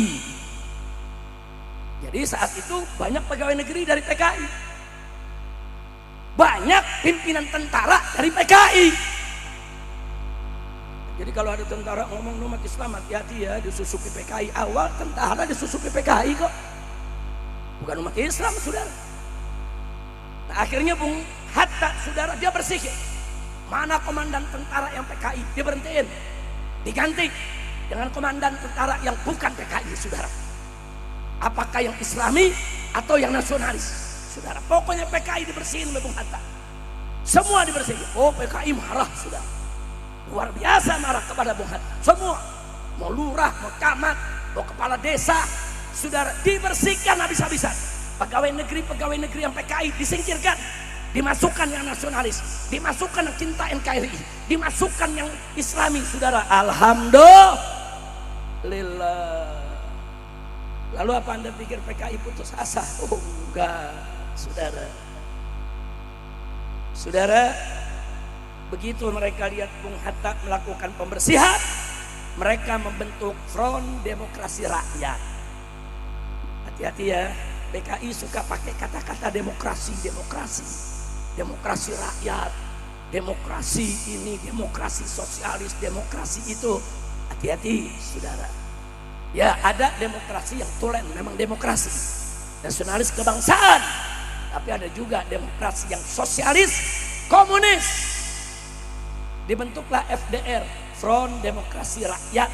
Speaker 1: Jadi saat itu banyak pegawai negeri dari PKI, banyak pimpinan tentara dari PKI. Jadi kalau ada tentara ngomong umat Islam hati-hati ya, disusupi PKI. Awal tentara disusupi PKI kok, bukan umat Islam saudara. Nah, akhirnya Bung Hatta saudara, dia bersihkan. Mana komandan tentara yang PKI, dia berhentiin, diganti dengan komandan tentara yang bukan PKI saudara. Apakah yang Islami atau yang nasionalis saudara. Pokoknya PKI dibersihin oleh Bung Hatta, semua dibersihin. Oh, PKI marah saudara, luar biasa marah kepada Bung Hatta. Semua, mau lurah, mau camat, mau kepala desa saudara, dibersihkan habis-habisan. Pegawai negeri yang PKI disingkirkan, dimasukkan yang nasionalis, dimasukkan yang cinta NKRI, dimasukkan yang Islami saudara. Alhamdulillah. Lalu apa Anda pikir PKI putus asa? Oh enggak saudara. Saudara, begitu mereka lihat Bung Hatta melakukan pembersihan, mereka membentuk Front Demokrasi Rakyat. Hati-hati ya, PKI suka pakai kata-kata demokrasi, demokrasi rakyat, demokrasi ini, demokrasi sosialis, demokrasi itu. Hati-hati saudara. Ya, ada demokrasi yang tulen, memang demokrasi nasionalis kebangsaan, tapi ada juga demokrasi yang sosialis komunis. Dibentuklah FDR, Front Demokrasi Rakyat,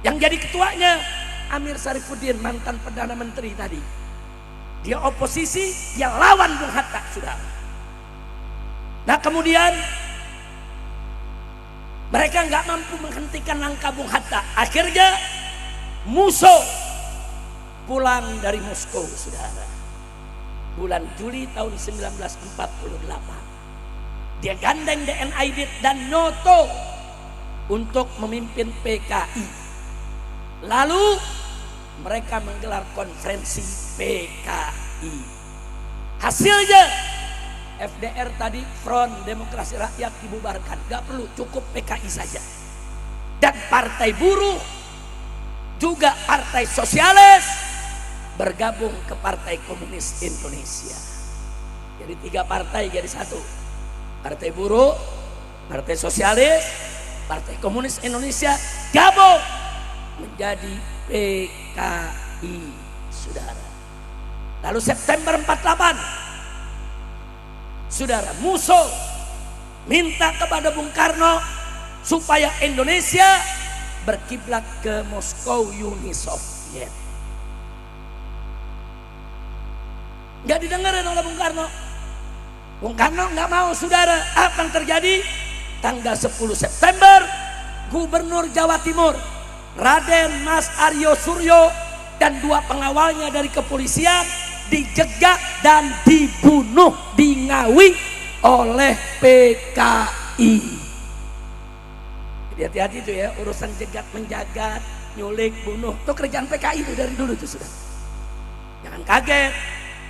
Speaker 1: yang jadi ketuanya Amir Syarifuddin, mantan Perdana Menteri tadi. Dia oposisi, dia lawan Bung Hatta sudah. Nah kemudian mereka nggak mampu menghentikan langkah Bung Hatta. Akhirnya Musso pulang dari Moskow saudara, bulan Juli tahun 1948. Dia gandeng DN Aidit dan Noto untuk memimpin PKI. Lalu mereka menggelar konferensi PKI. Hasilnya FDR tadi, Front Demokrasi Rakyat, dibubarkan. Gak perlu, cukup PKI saja. Dan Partai Buruh juga Partai Sosialis bergabung ke Partai Komunis Indonesia. Jadi 3 partai jadi satu. Partai Buruh, Partai Sosialis, Partai Komunis Indonesia gabung menjadi PKI saudara. Lalu September 48 saudara, Musso minta kepada Bung Karno supaya Indonesia berkiblat ke Moskow Uni Soviet. Gak didengarin oleh Bung Karno. Bung Karno gak mau saudara. Apa yang terjadi? Tanggal 10 September Gubernur Jawa Timur Raden Mas Aryo Suryo dan 2 pengawalnya dari kepolisian dijegat dan dibunuh di Ngawi oleh PKI. Jadi hati-hati itu ya, urusan jegat menjagat, nyulik, bunuh, itu kerjaan PKI itu dari dulu itu sudah. Jangan kaget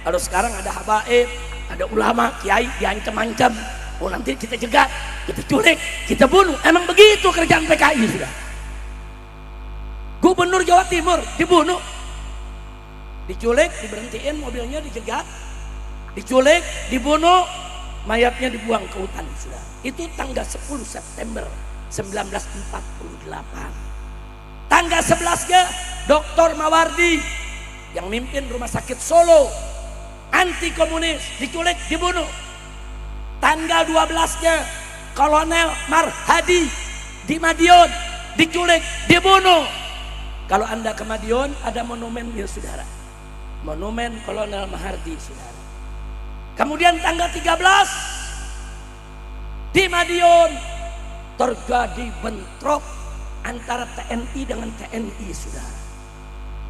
Speaker 1: kalau sekarang ada habaib, ada ulama, kiai diancam-ancam, oh nanti kita jegat, kita culik, kita bunuh. Emang begitu kerjaan PKI sudah. Gubernur Jawa Timur dibunuh, diculik, diberhentiin mobilnya, dijegat, diculik, dibunuh, mayatnya dibuang ke hutan, saudara. Itu tanggal 10 September 1948. Tanggal 11-nya Dr. Mawardi yang mimpin rumah sakit Solo, anti komunis, diculik, dibunuh. Tanggal 12-nya Kolonel Marhadi di Madiun, diculik, dibunuh. Kalau Anda ke Madiun ada monumennya, saudara. Monumen Kolonel Mahardi, saudara. Kemudian tanggal 13 di Madiun terjadi bentrok antara TNI dengan TNI, saudara.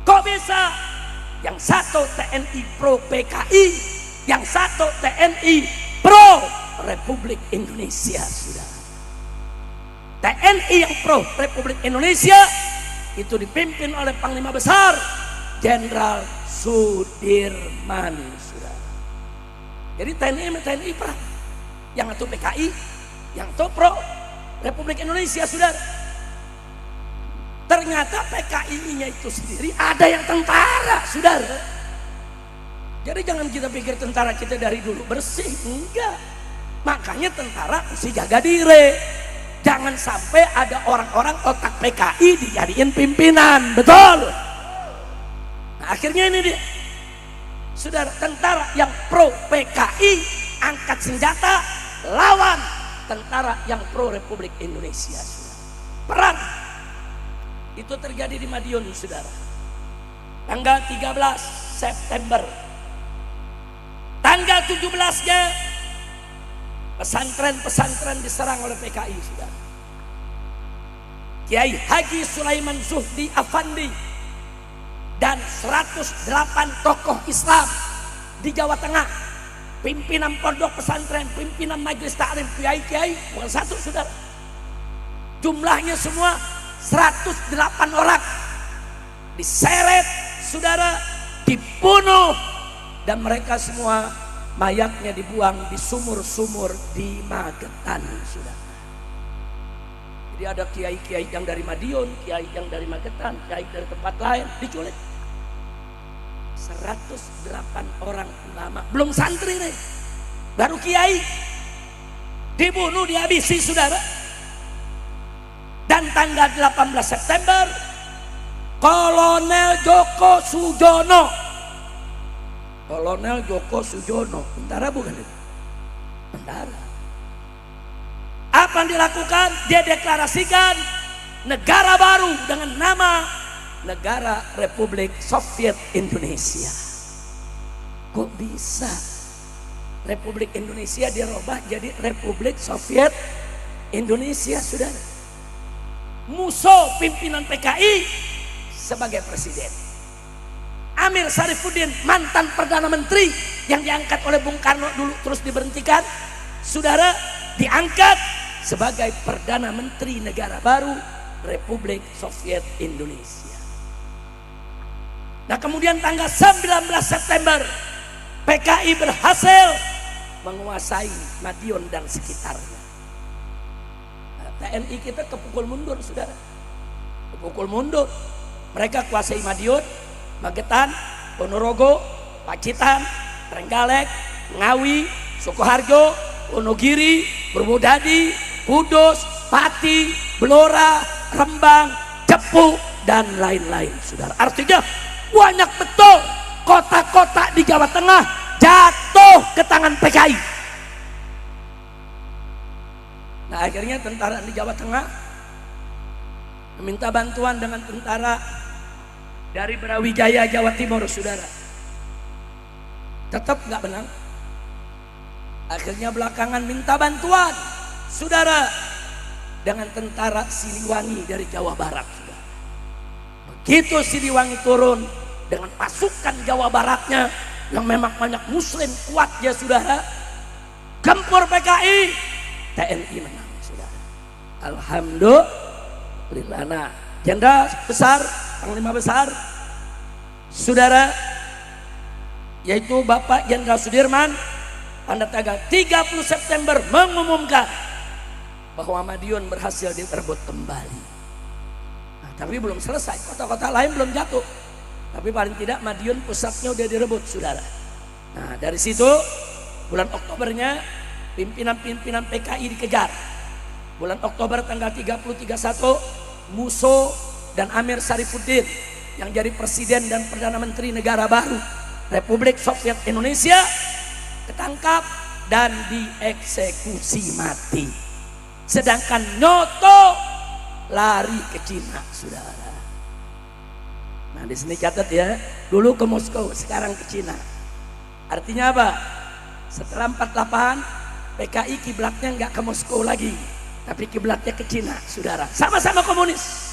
Speaker 1: Kok bisa? Yang satu TNI pro PKI, yang satu TNI pro Republik Indonesia, saudara. TNI yang pro Republik Indonesia itu dipimpin oleh Panglima Besar Jenderal Sudirman, saudara. Jadi TNI perang. Yang satu PKI, yang satu pro Republik Indonesia, saudara. Ternyata PKI-nya itu sendiri ada yang tentara, saudara. Jadi jangan kita pikir tentara kita dari dulu bersih, enggak. Makanya tentara mesti jaga diri. Jangan sampai ada orang-orang otak PKI dijadiin pimpinan, betul? Nah, akhirnya ini dia, saudara, tentara yang pro PKI angkat senjata lawan tentara yang pro Republik Indonesia, saudara. Perang itu terjadi di Madiun, saudara. Tanggal 13 September. Tanggal 17-nya pesantren-pesantren diserang oleh PKI, saudara. Kiai Haji Sulaiman Zuhdi Afandi dan 108 tokoh Islam di Jawa Tengah, pimpinan pondok pesantren, pimpinan majelis taklim, kiai-kiai, bukan satu, saudara. Jumlahnya semua 108 orang diseret, saudara, dibunuh, dan mereka semua mayatnya dibuang di sumur-sumur di Magetan, saudara. Jadi ada kiai-kiai yang dari Madiun, kiai yang dari Magetan, kiai dari tempat lain diculik. 108 orang ulama, belum santri nih, baru kiai, dibunuh, dihabisi, saudara. Dan tanggal 18 September Kolonel Joko Sujono, Kolonel Joko Sujono, tentara bukan itu? Tentara. Apa yang dilakukan? Dia deklarasikan negara baru dengan nama Negara Republik Soviet Indonesia. Kok bisa Republik Indonesia dirubah jadi Republik Soviet Indonesia, saudara? Musuh pimpinan PKI sebagai presiden. Amir Syarifuddin, mantan Perdana Menteri yang diangkat oleh Bung Karno dulu terus diberhentikan, saudara, diangkat sebagai Perdana Menteri negara baru Republik Soviet Indonesia. Nah, kemudian tanggal 19 September PKI berhasil menguasai Madiun dan sekitarnya. Nah, TNI kita kepukul mundur, saudara. Kepukul mundur. Mereka kuasai Madiun, Magetan, Ponorogo, Pacitan, Trenggalek, Ngawi, Sukoharjo, Wonogiri, Purwodadi, Kudus, Pati, Blora, Rembang, Cepu, dan lain-lain, saudara. Artinya banyak betul kota-kota di Jawa Tengah jatuh ke tangan PKI. Nah, akhirnya tentara di Jawa Tengah meminta bantuan dengan tentara dari Brawijaya, Jawa Timur, saudara. Tetap nggak menang. Akhirnya belakangan minta bantuan, saudara, dengan tentara Siliwangi dari Jawa Barat, saudara. Begitu Siliwangi turun dengan pasukan Jawa Baratnya yang memang banyak muslim kuat, ya saudara, gempur PKI, TNI menang, saudara. Alhamdulillah. Nah, Jenderal Besar, Panglima Besar, saudara, yaitu Bapak Jenderal Sudirman, pada tanggal 30 September mengumumkan bahwa Madiun berhasil direbut kembali. Nah, tapi belum selesai, kota-kota lain belum jatuh. Tapi paling tidak Madiun pusatnya udah direbut, saudara. Nah dari situ bulan Oktobernya pimpinan-pimpinan PKI dikejar. Bulan Oktober tanggal 30-31 Musso dan Amir Sarifuddin yang jadi presiden dan perdana menteri negara baru Republik Soviet Indonesia ketangkap dan dieksekusi mati. Sedangkan Nyoto lari ke Cina, saudara. Nah di sini catat ya, dulu ke Moskow, sekarang ke Cina. Artinya apa? Setelah 48 PKI kiblatnya nggak ke Moskow lagi, tapi kiblatnya ke Cina, saudara. Sama-sama komunis.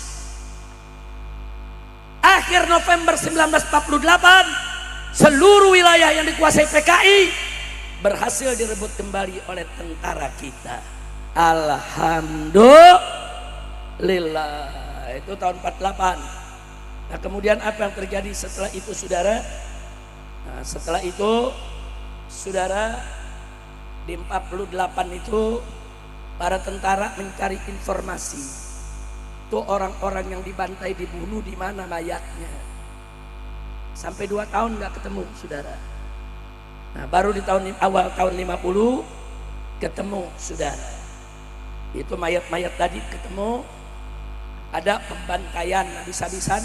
Speaker 1: Akhir November 1948 seluruh wilayah yang dikuasai PKI berhasil direbut kembali oleh tentara kita. Alhamdulillah. Itu tahun 48. Nah kemudian apa yang terjadi setelah itu, saudara? Nah, setelah itu saudara, di 48 itu para tentara mencari informasi. Itu orang-orang yang dibantai, dibunuh, di mana mayatnya. Sampai 2 tahun nggak ketemu, saudara. Nah baru di awal tahun 50 ketemu, saudara. Itu mayat-mayat tadi ketemu. Ada pembantaian habis-habisan,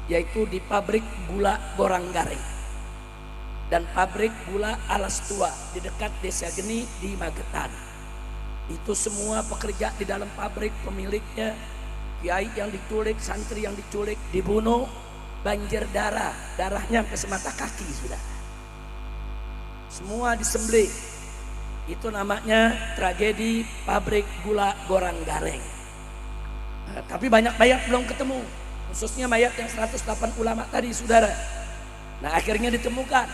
Speaker 1: yaitu di pabrik gula Boranggaring dan pabrik gula Alas Tua di dekat Desa Geni di Magetan. Itu semua pekerja di dalam pabrik, pemiliknya, kiai yang diculik, santri yang diculik, dibunuh, banjir darah, darahnya ke semata kaki, sudah. Semua disembelih. Itu namanya tragedi pabrik gula Boranggaring. Nah, tapi banyak mayat belum ketemu, khususnya mayat yang 108 ulama tadi, saudara. Nah akhirnya ditemukan,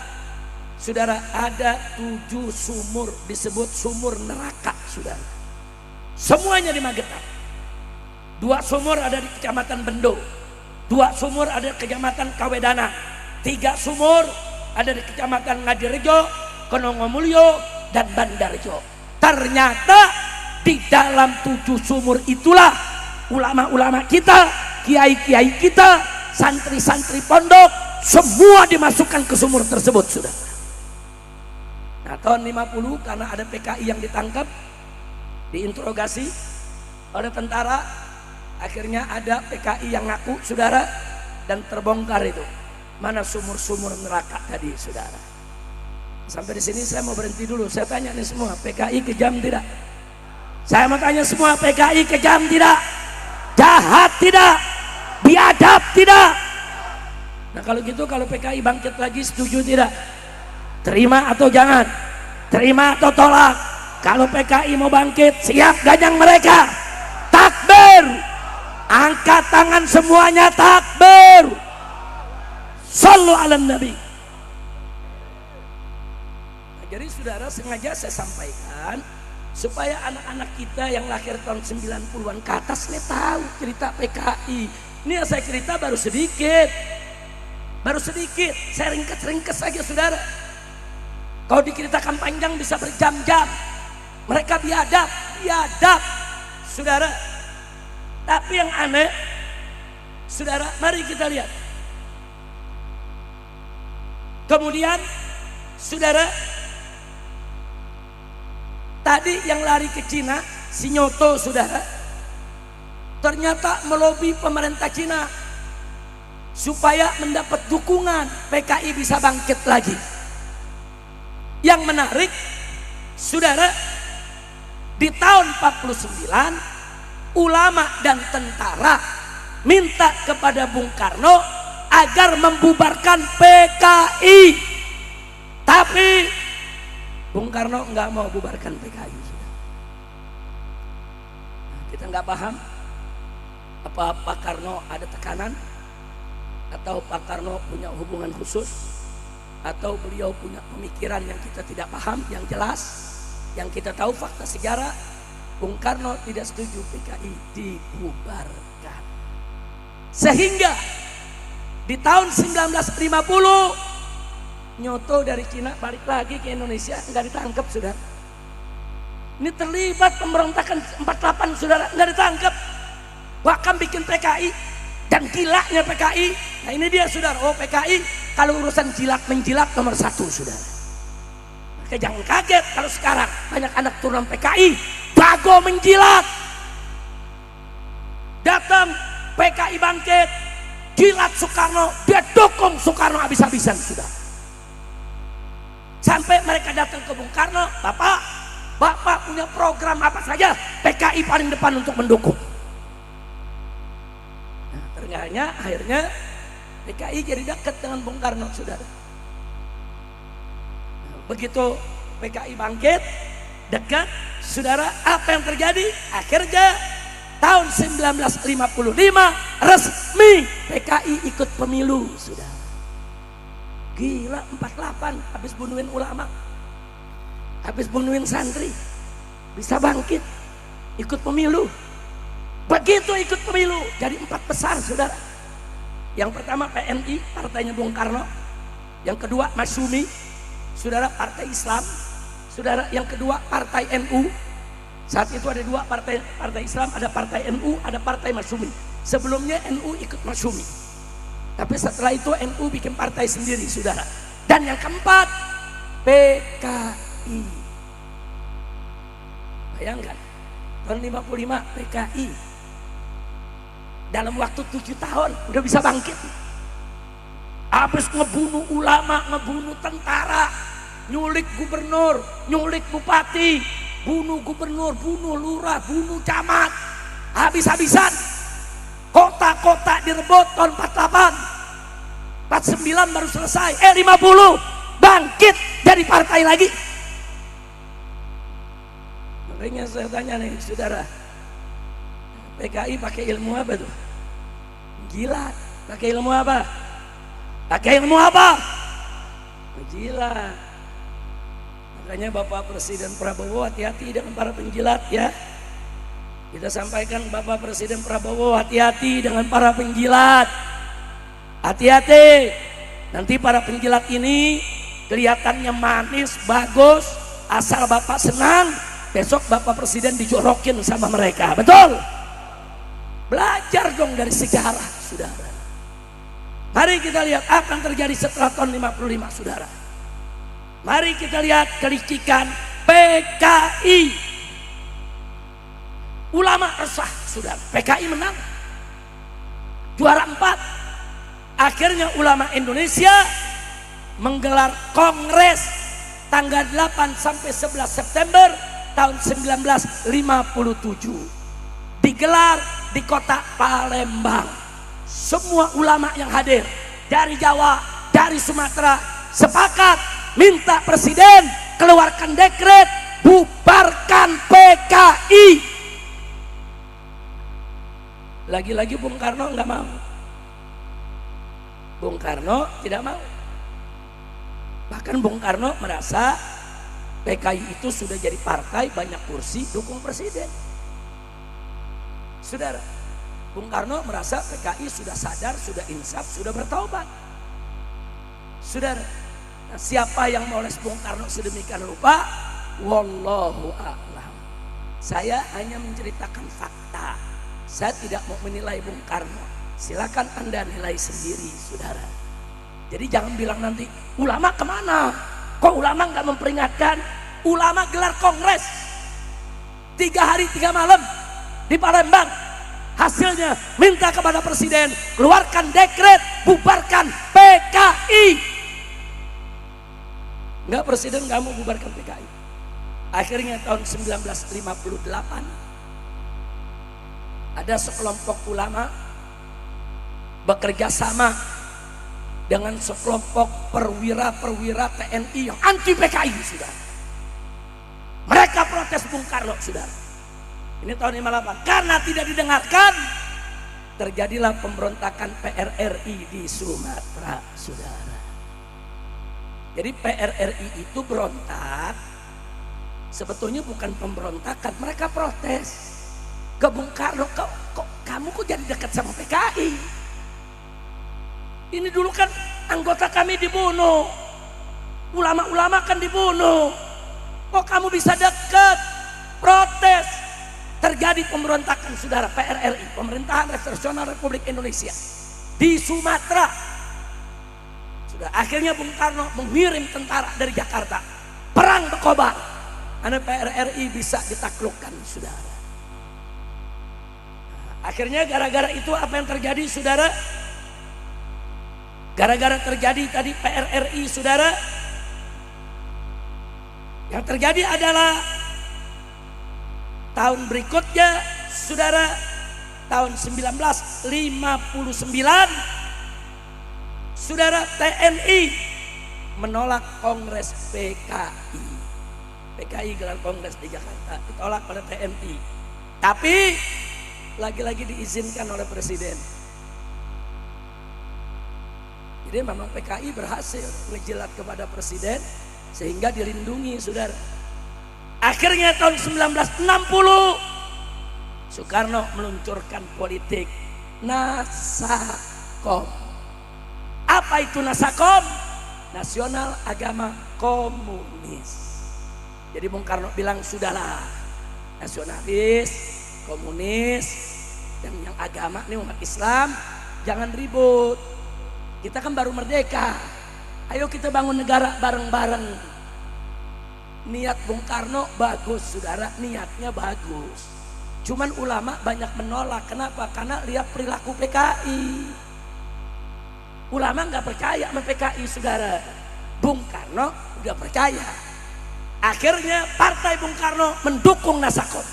Speaker 1: saudara, ada 7 sumur, disebut sumur neraka, saudara. Semuanya di Magetan. 2 sumur ada di Kecamatan Bendo, 2 sumur ada di Kecamatan Kawedana, 3 sumur ada di Kecamatan Ngadirejo, Konongomulyo, dan Bandarjo. Ternyata di dalam 7 sumur itulah ulama-ulama kita, kiai-kiai kita, santri-santri pondok, semua dimasukkan ke sumur tersebut, sudah. Nah tahun 50 karena ada PKI yang ditangkap, diinterogasi oleh tentara, akhirnya ada PKI yang ngaku, saudara, dan terbongkar itu mana sumur-sumur neraka tadi, saudara. Sampai di sini saya mau berhenti dulu. Saya tanya nih semua, PKI kejam tidak? Saya mau tanya semua, PKI kejam tidak? Jahat tidak? Biadab tidak? Nah kalau gitu, kalau PKI bangkit lagi, setuju tidak? Terima atau jangan? Terima atau tolak? Kalau PKI mau bangkit, siap ganyang mereka? Takbir! Angkat tangan semuanya, takbir! Shallu ala Nabi. Nah, jadi saudara, sengaja saya sampaikan supaya anak-anak kita yang lahir tahun 90-an ke atas nih tahu cerita PKI. Ini yang saya cerita baru sedikit. Saya ringkas-ringkas saja, saudara. Kalau diceritakan panjang bisa berjam-jam. Mereka biadab, saudara. Tapi yang aneh, saudara, mari kita lihat. Kemudian, saudara, tadi yang lari ke Cina, si Nyoto, saudara, ternyata melobi pemerintah Cina supaya mendapat dukungan PKI bisa bangkit lagi. Yang menarik, saudara, di tahun 49 ulama dan tentara minta kepada Bung Karno agar membubarkan PKI, tapi Bung Karno nggak mau bubarkan PKI. Kita nggak paham apa Pak Karno ada tekanan, atau Pak Karno punya hubungan khusus, atau beliau punya pemikiran yang kita tidak paham. Yang jelas, yang kita tahu fakta sejarah, Bung Karno tidak setuju PKI dibubarkan. Sehingga di tahun 1950 Nyoto dari Cina balik lagi ke Indonesia, nggak ditangkap, saudara. Ini terlibat pemberontakan 48, saudara, nggak ditangkap. Bahkan bikin PKI, dan gilanya PKI. Nah ini dia, saudara. Oh, PKI kalau urusan jilat menjilat nomor satu, saudara. Maka jangan kaget kalau sekarang banyak anak turunan PKI jago menjilat. Datang PKI bangkit, jilat Soekarno, dia dukung Soekarno habis-habisan, saudara. Sampai mereka datang ke Bung Karno, Bapak punya program apa saja, PKI paling depan untuk mendukung. Nah, ternyata akhirnya PKI jadi dekat dengan Bung Karno, saudara. Nah, begitu PKI bangkit, dekat, saudara, apa yang terjadi? Akhirnya tahun 1955 resmi PKI ikut pemilu, saudara. Gila, 48 habis bunuhin ulama, habis bunuhin santri, bisa bangkit ikut pemilu. Begitu ikut pemilu jadi 4 besar, saudara. Yang pertama PNI, partainya Bung Karno. Yang kedua Masyumi, saudara, partai Islam, saudara. Yang kedua partai NU. Saat itu ada 2 partai Islam, ada partai NU, ada partai Masyumi. Sebelumnya NU ikut Masyumi, tapi setelah itu NU bikin partai sendiri, saudara. Dan yang keempat PKI. Bayangkan tahun 55 PKI dalam waktu 7 tahun udah bisa bangkit. Habis ngebunuh ulama, ngebunuh tentara, nyulik gubernur, nyulik bupati, bunuh gubernur, bunuh lurah, bunuh camat, habis-habisan. Kota-kota direbut tahun 48, 49 baru selesai, 50 bangkit jadi partai lagi. Makanya saya tanya nih, saudara, PKI pakai ilmu apa tuh? Gila, pakai ilmu apa? Pakai ilmu apa? Gila. Makanya Bapak Presiden Prabowo hati-hati dengan para penjilat, ya. Kita sampaikan Bapak Presiden Prabowo, hati-hati dengan para penjilat. Hati-hati. Nanti para penjilat ini kelihatannya manis, bagus, asal Bapak senang, besok Bapak Presiden dijorokin sama mereka. Betul? Belajar dong dari sejarah, saudara. Mari kita lihat apa yang terjadi setelah tahun 55, saudara. Mari kita lihat kelicikan PKI. Ulama resah, saudara. PKI menang, juara 4. Akhirnya ulama Indonesia menggelar kongres tanggal 8 sampai 11 September tahun 1957. Digelar di kota Palembang. Semua ulama yang hadir dari Jawa, dari Sumatera sepakat minta presiden keluarkan dekret bubarkan PKI. Lagi-lagi Bung Karno nggak mau. Bung Karno tidak mau. Bahkan Bung Karno merasa PKI itu sudah jadi partai banyak kursi, dukung presiden. Saudara, Bung Karno merasa PKI sudah sadar, sudah insaf, sudah bertaubat. Saudara, nah, siapa yang moles Bung Karno sedemikian rupa? Wallahu a'lam. Saya hanya menceritakan fakta. Saya tidak mau menilai Bung Karno. Silakan Anda nilai sendiri, saudara. Jadi jangan bilang nanti ulama kemana? Kok ulama nggak memperingatkan? Ulama gelar kongres 3 hari 3 malam di Palembang. Hasilnya minta kepada presiden keluarkan dekret bubarkan PKI. Enggak, presiden nggak mau bubarkan PKI. Akhirnya tahun 1958 ada sekelompok ulama bekerja sama dengan sekelompok perwira-perwira TNI yang anti PKI, saudara. Mereka protes Bung Karno, saudara. Ini tahun 58. Karena tidak didengarkan, terjadilah pemberontakan PRRI di Sumatera, saudara. Jadi PRRI itu berontak, sebetulnya bukan pemberontakan, mereka protes ke Bung Karno. Kok kamu kok jadi dekat sama PKI? Ini dulu kan anggota kami dibunuh, ulama-ulama kan dibunuh, kok kamu bisa dekat? Protes. Terjadi pemberontakan, saudara. PRRI, Pemerintahan Revolusioner Republik Indonesia, di Sumatera. Sudah akhirnya Bung Karno mengirim tentara dari Jakarta, perang Bekobar, karena PRRI bisa ditaklukkan, saudara. Akhirnya gara-gara itu apa yang terjadi, saudara? Gara-gara terjadi tadi PRRI, saudara, yang terjadi adalah tahun berikutnya, saudara, tahun 1959, saudara, TNI menolak Kongres PKI. PKI gelar kongres di Jakarta, ditolak oleh TNI. Tapi lagi-lagi diizinkan oleh Presiden. Jadi memang PKI berhasil menjilat kepada Presiden sehingga dilindungi, saudara. Akhirnya tahun 1960 Soekarno meluncurkan politik Nasakom. Apa itu Nasakom? Nasional Agama Komunis. Jadi Bung Karno bilang, sudahlah, nasionalis, komunis, dan yang agama nih umat Islam, jangan ribut. Kita kan baru merdeka, ayo kita bangun negara bareng-bareng. Niat Bung Karno bagus, saudara, niatnya bagus. Cuman ulama banyak menolak. Kenapa? Karena lihat perilaku PKI. Ulama nggak percaya sama PKI, saudara. Bung Karno udah percaya. Akhirnya Partai Bung Karno mendukung Nasakom,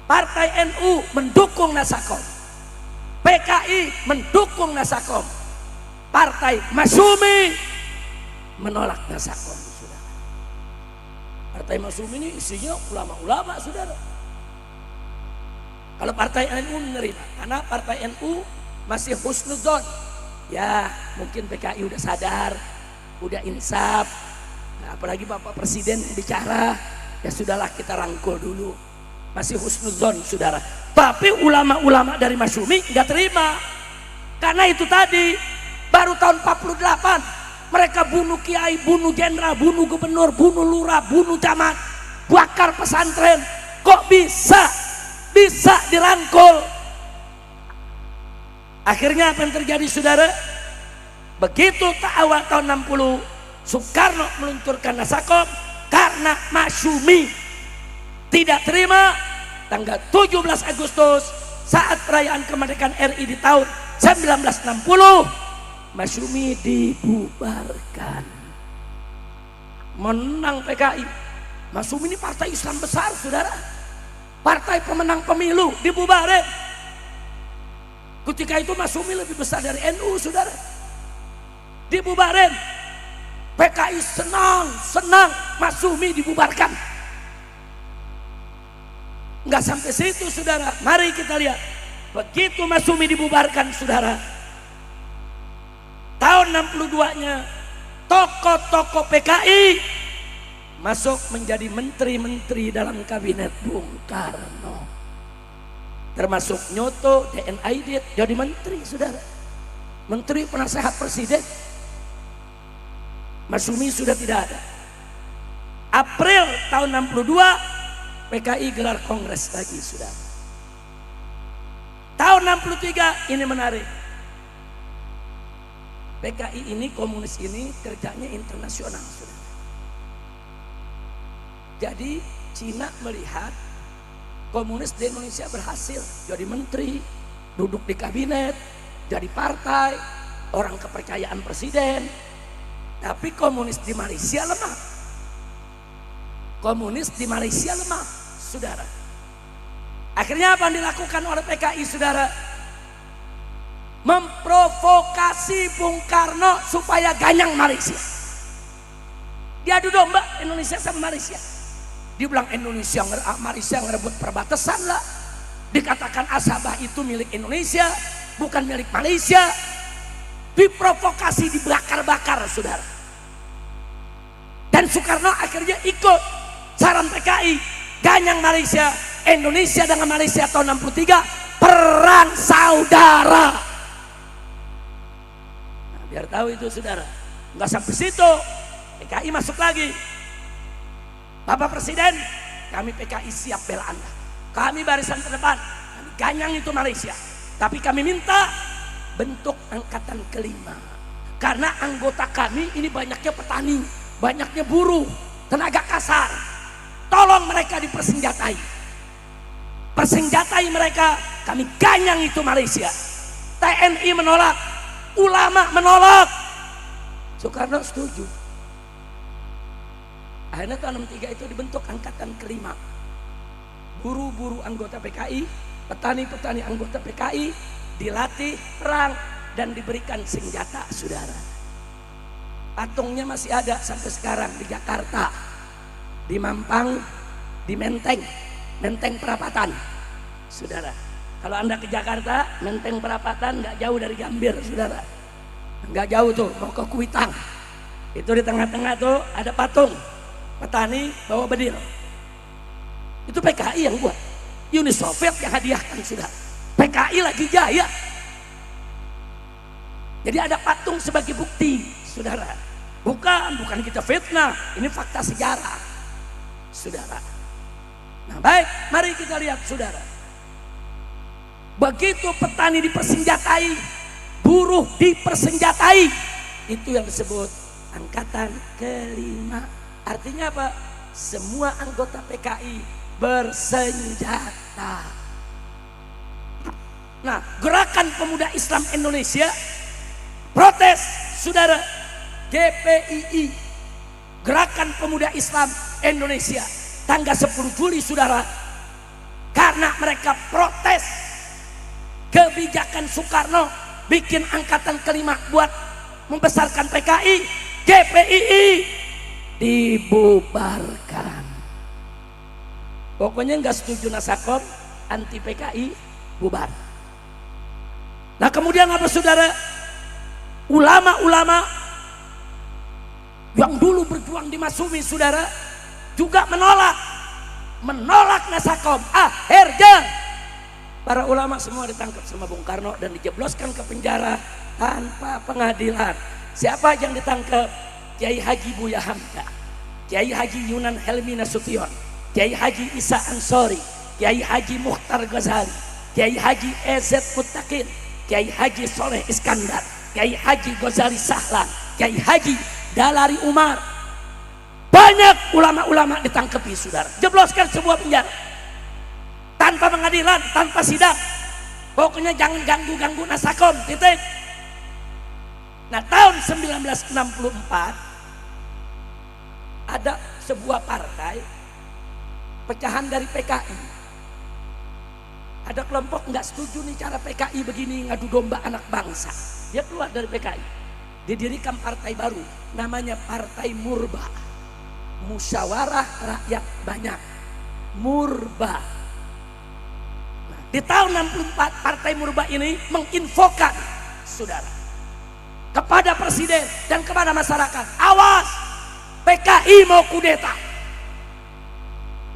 Speaker 1: Partai NU mendukung Nasakom, PKI mendukung Nasakom, Partai Masyumi menolak Nasakom, saudara. Partai Masyumi ini isinya ulama-ulama, saudara. Kalau Partai NU menerima, karena Partai NU masih husnudzon. Ya mungkin PKI udah sadar, udah insaf. Nah, apalagi Bapak Presiden bicara, ya sudahlah kita rangkul dulu. Masih husnudzon, saudara. Tapi ulama-ulama dari Masyumi nggak terima. Karena itu tadi, baru tahun 48 mereka bunuh kiai, bunuh jenderal, bunuh gubernur, bunuh lurah, bunuh camat, bakar pesantren. Kok bisa dirangkul? Akhirnya apa yang terjadi, saudara? Begitu awal tahun 60 Soekarno meluncurkan Nasakom, karena Masyumi tidak terima. Tanggal 17 Agustus saat perayaan kemerdekaan RI di tahun 1960, Masyumi dibubarkan. Menang PKI. Masyumi ini partai Islam besar, saudara, partai pemenang pemilu, dibubarin. Ketika itu Masyumi lebih besar dari NU, saudara, dibubarin. PKI senang Masyumi dibubarkan. Nggak sampai situ, saudara. Mari kita lihat. Begitu Masyumi dibubarkan, saudara, tahun 62-nya tokoh-tokoh PKI masuk menjadi menteri-menteri dalam kabinet Bung Karno. Termasuk Nyoto, DN Aidit jadi menteri, saudara. Menteri penasehat presiden. Masyumi sudah tidak ada. April tahun 62 PKI gelar kongres lagi, sudah. Tahun 63 ini menarik. PKI ini, komunis ini kerjanya internasional, sudah. Jadi Cina melihat komunis di Indonesia berhasil jadi menteri, duduk di kabinet, jadi partai, orang kepercayaan presiden. Tapi komunis di Malaysia lemah. Komunis di Malaysia lemah, saudara. Akhirnya apa yang dilakukan oleh PKI, saudara? Memprovokasi Bung Karno supaya ganyang Malaysia. Diadu domba Indonesia sama Malaysia. Dibilang Malaysia ngerebut perbatasan lah. Dikatakan Asabah itu milik Indonesia, bukan milik Malaysia. Diprovokasi, dibakar-bakar, saudara. Dan Soekarno akhirnya ikut saran PKI, ganyang Malaysia. Indonesia dengan Malaysia tahun 63 perang saudara. Nah, biar tahu itu, saudara. Nggak sampai situ, PKI masuk lagi. Bapak Presiden, kami PKI siap bela Anda. Kami barisan terdepan, kami ganyang itu Malaysia. Tapi kami minta bentuk angkatan kelima, Karena anggota kami ini banyaknya petani, banyaknya buruh, tenaga kasar. Tolong mereka dipersenjatai. Persenjatai mereka, kami ganyang itu Malaysia. TNI menolak, ulama menolak. Soekarno setuju. Akhirnya tahun 63 itu dibentuk angkatan kelima. Buruh-buruh anggota PKI, petani-petani anggota PKI dilatih perang dan diberikan senjata, saudara. Patungnya masih ada sampai sekarang di Jakarta, di Mampang, di Menteng, Menteng Perapatan, saudara. Kalau Anda ke Jakarta, Menteng Perapatan nggak jauh dari Gambir, saudara. Nggak jauh tuh, mau ke Kuitang. Itu di tengah-tengah tuh ada patung petani bawa bedil. Itu PKI yang buat. Uni Soviet yang hadiahkan, sudah. PKI lagi jaya. Jadi ada patung sebagai bukti, saudara. Bukan kita fitnah, ini fakta sejarah, saudara. Nah baik, mari kita lihat, saudara. Begitu petani dipersenjatai, buruh dipersenjatai, itu yang disebut angkatan kelima. Artinya apa? Semua anggota PKI bersenjata. Nah, Gerakan Pemuda Islam Indonesia protes, saudara. GPII, Gerakan Pemuda Islam Indonesia, tanggal 10 Juli, saudara. Karena mereka protes kebijakan Soekarno bikin angkatan kelima buat membesarkan PKI, GPII dibubarkan. Pokoknya nggak setuju Nasakom, anti PKI, bubar. Nah kemudian apa, saudara? Ulama-ulama yang dulu berjuang di Masumi, saudara, juga menolak Nasakom. Akhirnya para ulama semua ditangkap sama Bung Karno dan dijebloskan ke penjara tanpa pengadilan. Siapa yang ditangkap? Kiai Haji Buya Hamka, Kiai Haji Yunan Helmi Nasution, Kiai Haji Isa Ansori, Kiai Haji Mukhtar Ghazali, Kiai Haji EZ Muttaqin, Kiai Haji Soleh Iskandar, Kiai Haji Ghazali Sahlan, Kiai Haji Dalari Umar. Banyak ulama-ulama ditangkapi, saudara, jebloskan sebuah penjara tanpa pengadilan, tanpa sidang. Pokoknya jangan ganggu-ganggu Nasakom, titik. Nah tahun 1964 ada sebuah partai pecahan dari PKI. Ada kelompok nggak setuju nih cara PKI begini, ngadu domba anak bangsa. Dia keluar dari PKI, didirikan partai baru, namanya Partai Murba, Musyawarah Rakyat Banyak, Murba. Nah, di tahun 64 Partai Murba ini menginfokan, saudara, kepada presiden dan kepada masyarakat, awas PKI mau kudeta.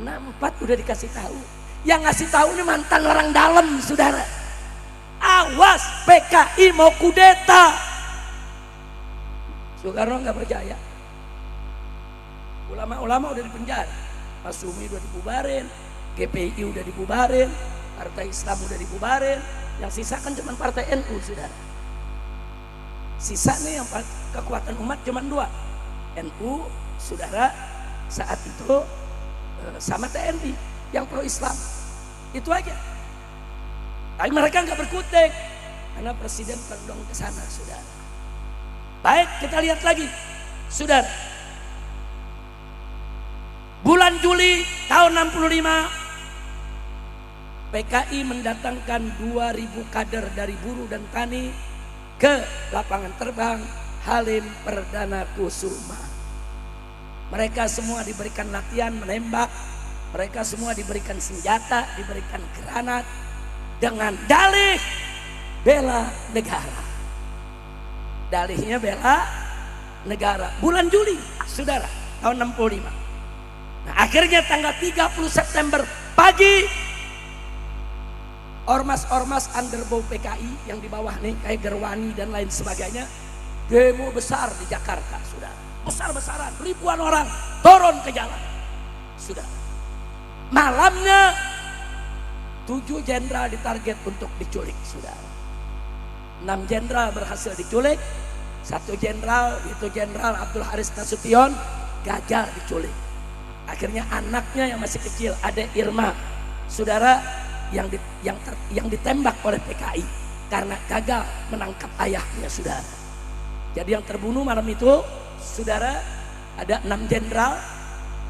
Speaker 1: 64 udah dikasih tahu. Yang ngasih tahu ini mantan orang dalam, saudara. Awas PKI mau kudeta. Soekarno nggak percaya. Ulama-ulama udah dipenjara, Masumi udah dibubarin, GPI udah dibubarin, Partai Islam udah dibubarin. Yang sisa kan cuma Partai NU, saudara. Sisa nih yang kekuatan umat cuma dua, NU, saudara, saat itu sama TNI yang pro Islam, itu aja. Tapi mereka nggak berkutik karena presiden terdorong ke sana, saudara. Baik, kita lihat lagi, saudara. Bulan Juli tahun 65 PKI mendatangkan 2000 kader dari buruh dan tani ke lapangan terbang Halim Perdana Kusuma. Mereka semua diberikan latihan menembak, mereka semua diberikan senjata, diberikan granat dengan dalih bela negara. Dalihnya bela negara. Bulan Juli, saudara, tahun 65. Nah, akhirnya tanggal 30 September pagi, ormas-ormas underbow PKI yang di bawah nih kayak Gerwani dan lain sebagainya demo besar di Jakarta, saudara. Besar-besaran, ribuan orang turun ke jalan, saudara. Malamnya 7 jenderal ditarget untuk diculik, saudara. 6 jenderal berhasil diculik, Satu jenderal, itu Jenderal Abdul Haris Nasution, gagal diculik. Akhirnya anaknya yang masih kecil, adek Irma, saudara, yang ditembak oleh PKI karena gagal menangkap ayahnya, saudara. Jadi yang terbunuh malam itu, saudara, ada 6 jenderal,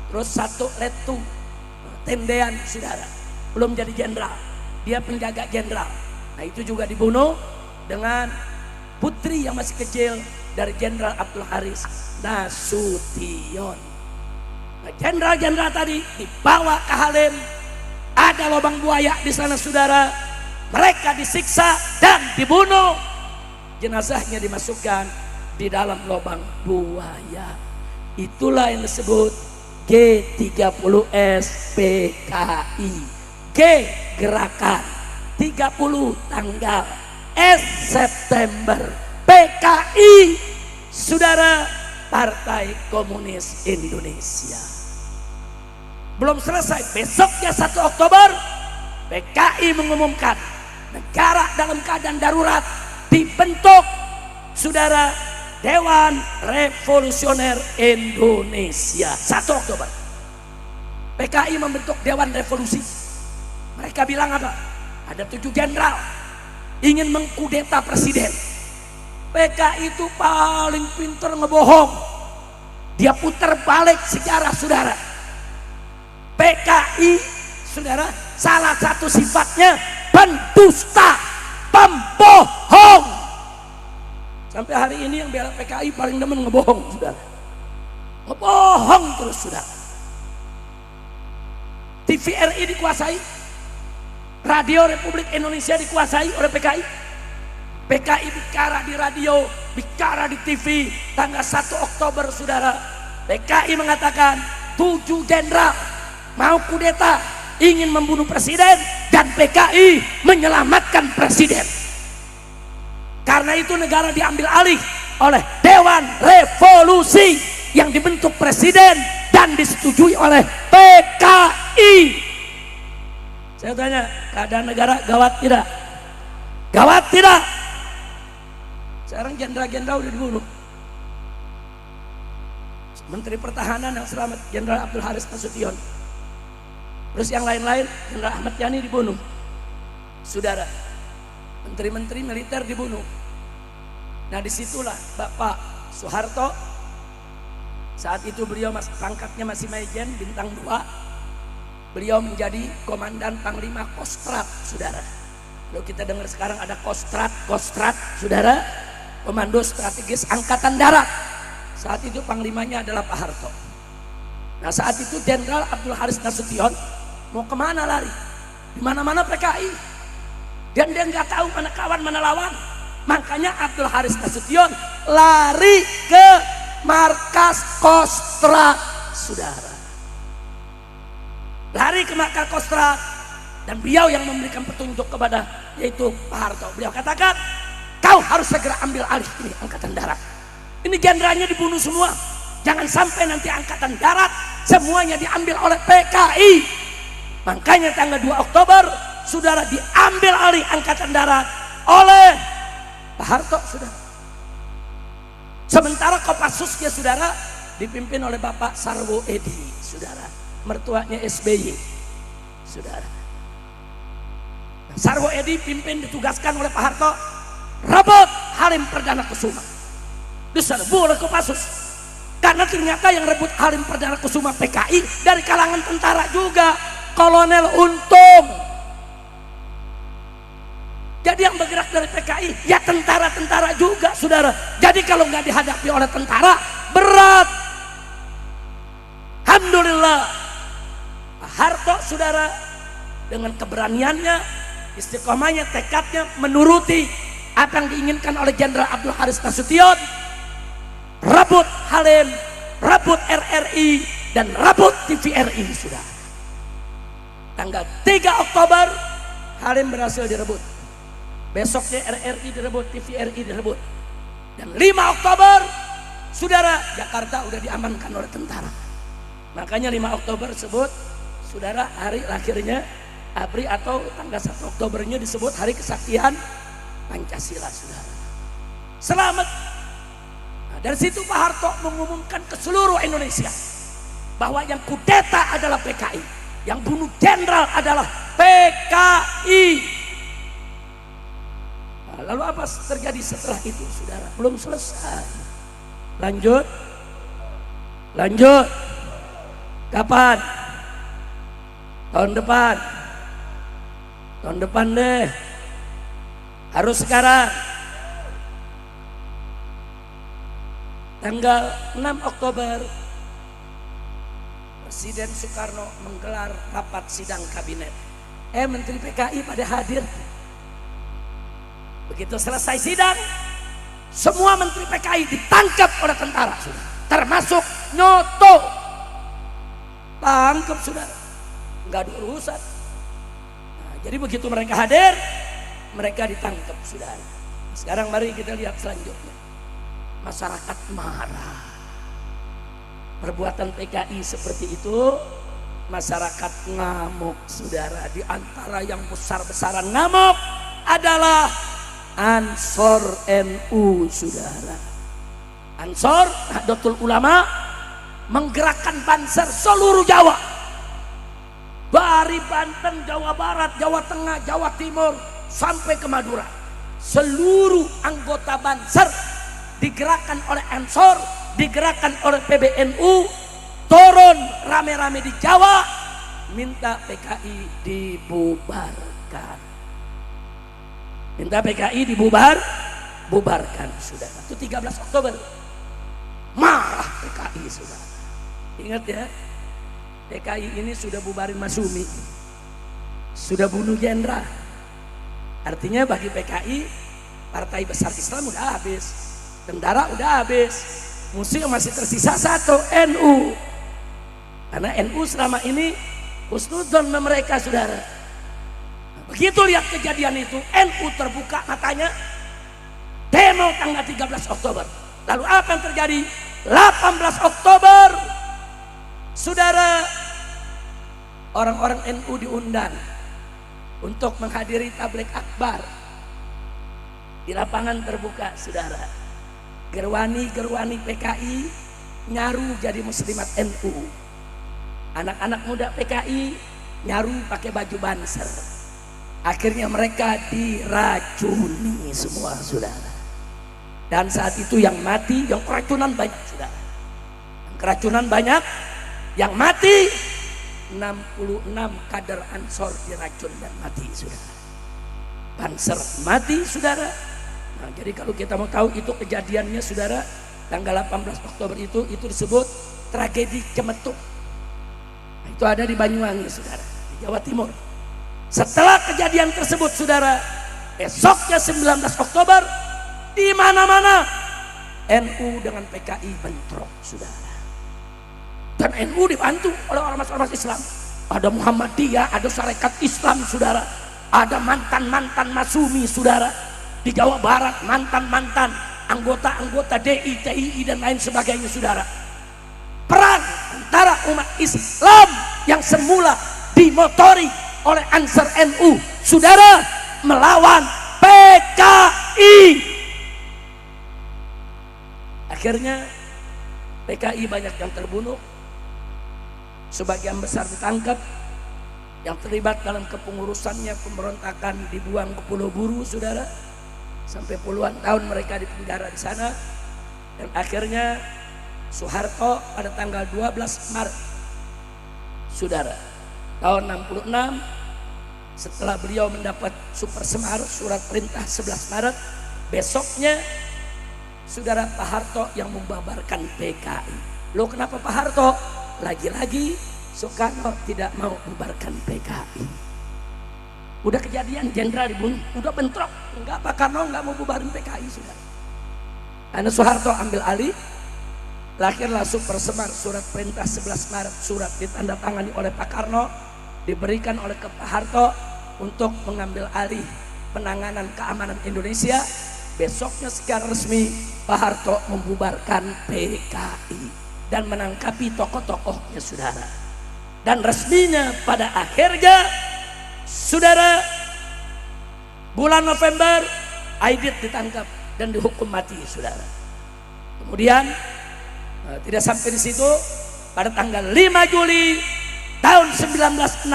Speaker 1: terus 1 letu tendean, saudara, belum jadi jenderal, dia penjaga jenderal. Nah itu juga dibunuh dengan putri yang masih kecil dari Jenderal Abdul Haris Nasution. Nah, jenderal-jenderal tadi dibawa ke Halim, ada lubang buaya di sana, saudara. Mereka disiksa dan dibunuh. Jenazahnya dimasukkan di dalam lubang buaya. Itulah yang disebut G30S PKI. G gerakan, 30 tanggal, S September, PKI, saudara, Partai Komunis Indonesia. Belum selesai, besoknya 1 Oktober PKI mengumumkan negara dalam keadaan darurat, dibentuk, saudara, Dewan Revolusioner Indonesia. 1 Oktober PKI membentuk Dewan Revolusi. Mereka bilang apa? Ada 7 jenderal ingin mengkudeta presiden. PKI itu paling pintar ngebohong. Dia putar balik sejarah, saudara. PKI, saudara, salah satu sifatnya pendusta, pembohong. Sampai hari ini yang bela PKI paling demen ngebohong, saudara. Ngebohong terus, saudara. TVRI dikuasai, Radio Republik Indonesia dikuasai oleh PKI. PKI bicara di radio, bicara di TV. Tanggal 1 Oktober, saudara, PKI mengatakan 7 jenderal mau kudeta, ingin membunuh presiden, dan PKI menyelamatkan presiden. Karena itu negara diambil alih oleh Dewan Revolusi yang dibentuk presiden dan disetujui oleh PKI. Saya tanya, keadaan negara gawat tidak? Gawat tidak? Sekarang jenderal-jenderal udah dibunuh. Menteri Pertahanan yang selamat Jenderal Abdul Haris Nasution. Terus yang lain-lain, Jenderal Ahmad Yani dibunuh, saudara. Menteri-menteri militer dibunuh. Nah disitulah Bapak Soeharto, saat itu beliau pangkatnya masih Majen bintang 2. Beliau menjadi Komandan Panglima Kostrat, saudara. Lalu kita dengar sekarang ada Kostrat, saudara, Komando Strategis Angkatan Darat. Saat itu panglimanya adalah Pak Harto. Nah saat itu Jenderal Abdul Haris Nasution mau kemana lari? Di mana-mana PKI. Dan dia nggak tahu mana kawan mana lawan. Makanya Abdul Haris Nasution lari ke markas Kostrat, saudara. Lari ke markas Kostrat, dan beliau yang memberikan petunjuk kepada yaitu Pak Harto. Beliau katakan, kau harus segera ambil alih ini Angkatan Darat. Ini jenderalnya dibunuh semua. Jangan sampai nanti Angkatan Darat semuanya diambil oleh PKI. Makanya tanggal 2 Oktober, saudara, diambil alih Angkatan Darat oleh Pak Harto, saudara. Sementara Kopassusnya, saudara, dipimpin oleh Bapak Sarwo Edi, saudara, mertuanya SBY, saudara. Sarwo Edi ditugaskan oleh Pak Harto rebut Halim Perdana Kusuma. Diserbu oleh Kopassus. Karena ternyata yang rebut Halim Perdana Kusuma PKI dari kalangan tentara juga, Kolonel Untung. Jadi yang bergerak dari PKI ya tentara-tentara juga, saudara. Jadi kalau nggak dihadapi oleh tentara berat. Alhamdulillah Pak Harto, saudara, dengan keberaniannya, istiqomahnya, tekadnya, menuruti apa yang diinginkan oleh Jenderal Abdul Haris Nasution, rebut Halim, rebut RRI, dan rebut TVRI, sudah. Tanggal 3 Oktober Halim berhasil direbut. Besoknya RRI direbut, TVRI direbut. Dan 5 Oktober, saudara, Jakarta udah diamankan oleh tentara. Makanya 5 Oktober disebut, saudara, hari lahirnya ABRI, atau tanggal 1 Oktobernya disebut Hari Kesaktian Pancasila, saudara. Selamat Dari situ Pak Harto mengumumkan ke seluruh Indonesia bahwa yang kudeta adalah PKI, yang bunuh jenderal adalah PKI. Nah, lalu apa terjadi setelah itu, saudara? Belum selesai. Lanjut. Kapan? Tahun depan. Tahun depan deh. Harus sekarang. Tanggal 6 Oktober Presiden Soekarno menggelar rapat sidang kabinet. Menteri PKI pada hadir. Begitu selesai sidang, semua menteri PKI ditangkap oleh tentara, termasuk Nyoto. Tangkap, saudara, nggak ada urusan. Nah, jadi begitu mereka hadir, mereka ditangkap, saudara. Sekarang mari kita lihat selanjutnya. Masyarakat marah. Perbuatan PKI seperti itu, masyarakat ngamuk, saudara. Di antara yang besar-besaran ngamuk adalah Ansor NU, saudara. Ansor Nahdlatul Ulama menggerakkan Banser seluruh Jawa, dari Banten, Jawa Barat, Jawa Tengah, Jawa Timur sampai ke Madura. Seluruh anggota Banser digerakkan oleh Ansor, digerakkan oleh PBNU, turun rame-rame di Jawa minta PKI dibubarkan. Minta PKI bubarkan, saudara. Itu 13 Oktober. Marah PKI, saudara. Ingat ya, PKI ini sudah bubarin Masumi, sudah bunuh jenderal. Artinya bagi PKI, partai besar Islam udah habis, tentara udah habis, musuh yang masih tersisa satu, NU. Karena NU selama ini husnudzon mereka, saudara. Begitu lihat kejadian itu, NU terbuka matanya, demo tanggal 13 Oktober. Lalu apa yang terjadi? 18 Oktober, saudara, orang-orang NU diundang untuk menghadiri tablik akbar di lapangan terbuka, saudara. Gerwani PKI nyaru jadi muslimat NU. Anak-anak muda PKI nyaru pakai baju Banser. Akhirnya mereka diracuni semua, saudara. Dan saat itu yang mati, yang keracunan banyak, saudara. Yang keracunan banyak, yang mati 66 kader Ansor diracun dan mati, saudara. Banser mati, saudara. Nah, jadi kalau kita mau tahu itu kejadiannya, saudara, tanggal 18 Oktober itu disebut tragedi Cemetuk. Nah, itu ada di Banyuwangi, saudara, di Jawa Timur. Setelah kejadian tersebut, saudara, esoknya 19 Oktober di mana-mana NU dengan PKI bentrok, saudara. Dan NU dibantu oleh ormas-ormas Islam. Ada Muhammadiyah, ada Sarekat Islam, saudara. Ada mantan-mantan Masumi, saudara. Di Jawa Barat mantan-mantan anggota-anggota DI, TII dan lain sebagainya, saudara. Perang antara umat Islam yang semula dimotori oleh Ansor NU, saudara, melawan PKI. Akhirnya PKI banyak yang terbunuh, sebagian besar ditangkap. Yang terlibat dalam kepengurusannya pemberontakan dibuang ke Pulau Buru, saudara. Sampai puluhan tahun mereka dipenjara di sana. Dan akhirnya Soeharto pada tanggal 12 Maret, saudara, tahun 66, setelah beliau mendapat Super Semar, surat perintah 11 Maret, besoknya saudara Pak Harto yang membubarkan PKI. Loh, kenapa Pak Harto? Lagi-lagi Soekarno tidak mau membubarkan PKI. Udah kejadian jenderal dibunuh, udah bentrok, enggak, Pak Karno enggak mau bubarin PKI, saudara. Karena Soeharto ambil alih, lahirlah Super Semar, surat perintah 11 Maret, surat ditandatangani oleh Pak Karno, diberikan oleh ke Pak Harto untuk mengambil alih penanganan keamanan Indonesia. Besoknya secara resmi Pak Harto membubarkan PKI dan menangkapi tokoh-tokohnya, saudara. Dan resminya pada akhirnya, saudara, bulan November Aidit ditangkap dan dihukum mati, saudara. Kemudian tidak sampai di situ, pada tanggal 5 Juli tahun 1966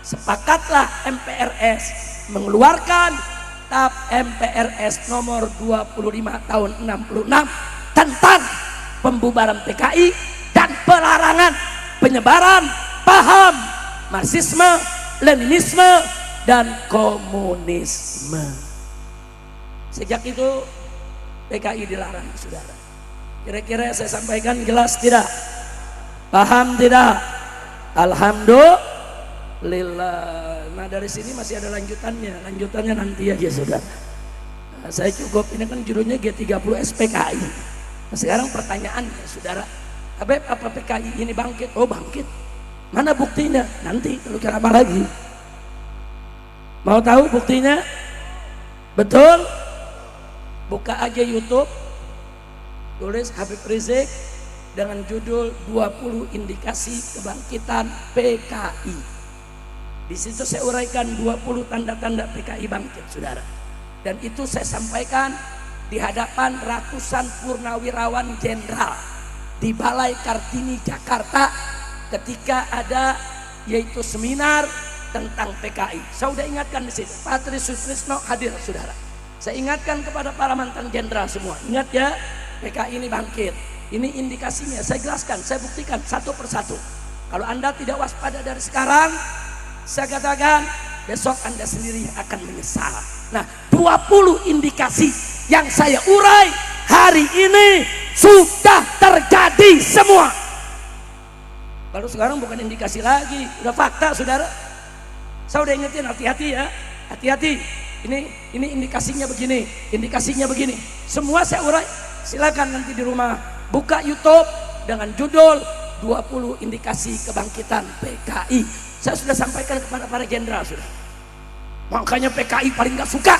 Speaker 1: sepakatlah MPRS mengeluarkan TAP MPRS nomor 25 tahun 66 tentang pembubaran PKI dan pelarangan penyebaran paham Marxisme, Leninisme, dan komunisme. Sejak itu PKI dilarang, saudara. Kira-kira saya sampaikan jelas tidak? Paham tidak? Alhamdulillah. Nah dari sini masih ada lanjutannya nanti aja, saudara. Nah, saya cukup, ini kan judulnya G30 SPKI. Nah, sekarang pertanyaannya, saudara, Habib, apa PKI ini bangkit? Oh bangkit. Mana buktinya? Nanti kalau kira apa lagi? Mau tahu buktinya? Betul? Buka aja YouTube, tulis Habib Rizik dengan judul 20 indikasi kebangkitan PKI. Di situ saya uraikan 20 tanda-tanda PKI bangkit, saudara. Dan itu saya sampaikan di hadapan ratusan purnawirawan jenderal di Balai Kartini Jakarta ketika ada yaitu seminar tentang PKI. Saya sudah ingatkan di situ, Patri Sutrisno hadir, saudara. Saya ingatkan kepada para mantan jenderal semua, ingat ya, PKI ini bangkit. Ini indikasinya, saya jelaskan, saya buktikan satu persatu. Kalau Anda tidak waspada dari sekarang, saya katakan besok Anda sendiri yang akan menyesal. Nah, 20 indikasi yang saya urai hari ini sudah terjadi semua. Baru sekarang bukan indikasi lagi, udah fakta, saudara. Saya udah ingetin, hati-hati ya, hati-hati. Ini indikasinya begini, indikasinya begini. Semua saya urai. Silakan nanti di rumah buka YouTube dengan judul 20 indikasi kebangkitan PKI. Saya sudah sampaikan kepada para jenderal, sudah. Makanya PKI paling gak suka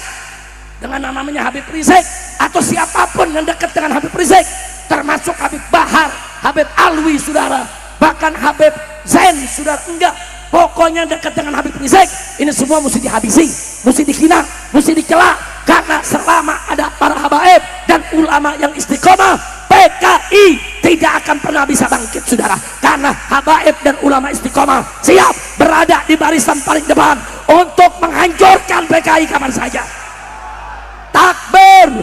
Speaker 1: dengan namanya Habib Rizik atau siapapun yang dekat dengan Habib Rizik, termasuk Habib Bahar, Habib Alwi, saudara, bahkan Habib Zain, saudara. Enggak, pokoknya dekat dengan Habib Rizik ini semua mesti dihabisi, mesti dihina, mesti dicela. Karena selama ada para habaib dan ulama yang istiqomah, PKI tidak akan pernah bisa bangkit, saudara. Karena habaib dan ulama istiqomah siap berada di barisan paling depan untuk menghancurkan PKI kapan saja. Takbir,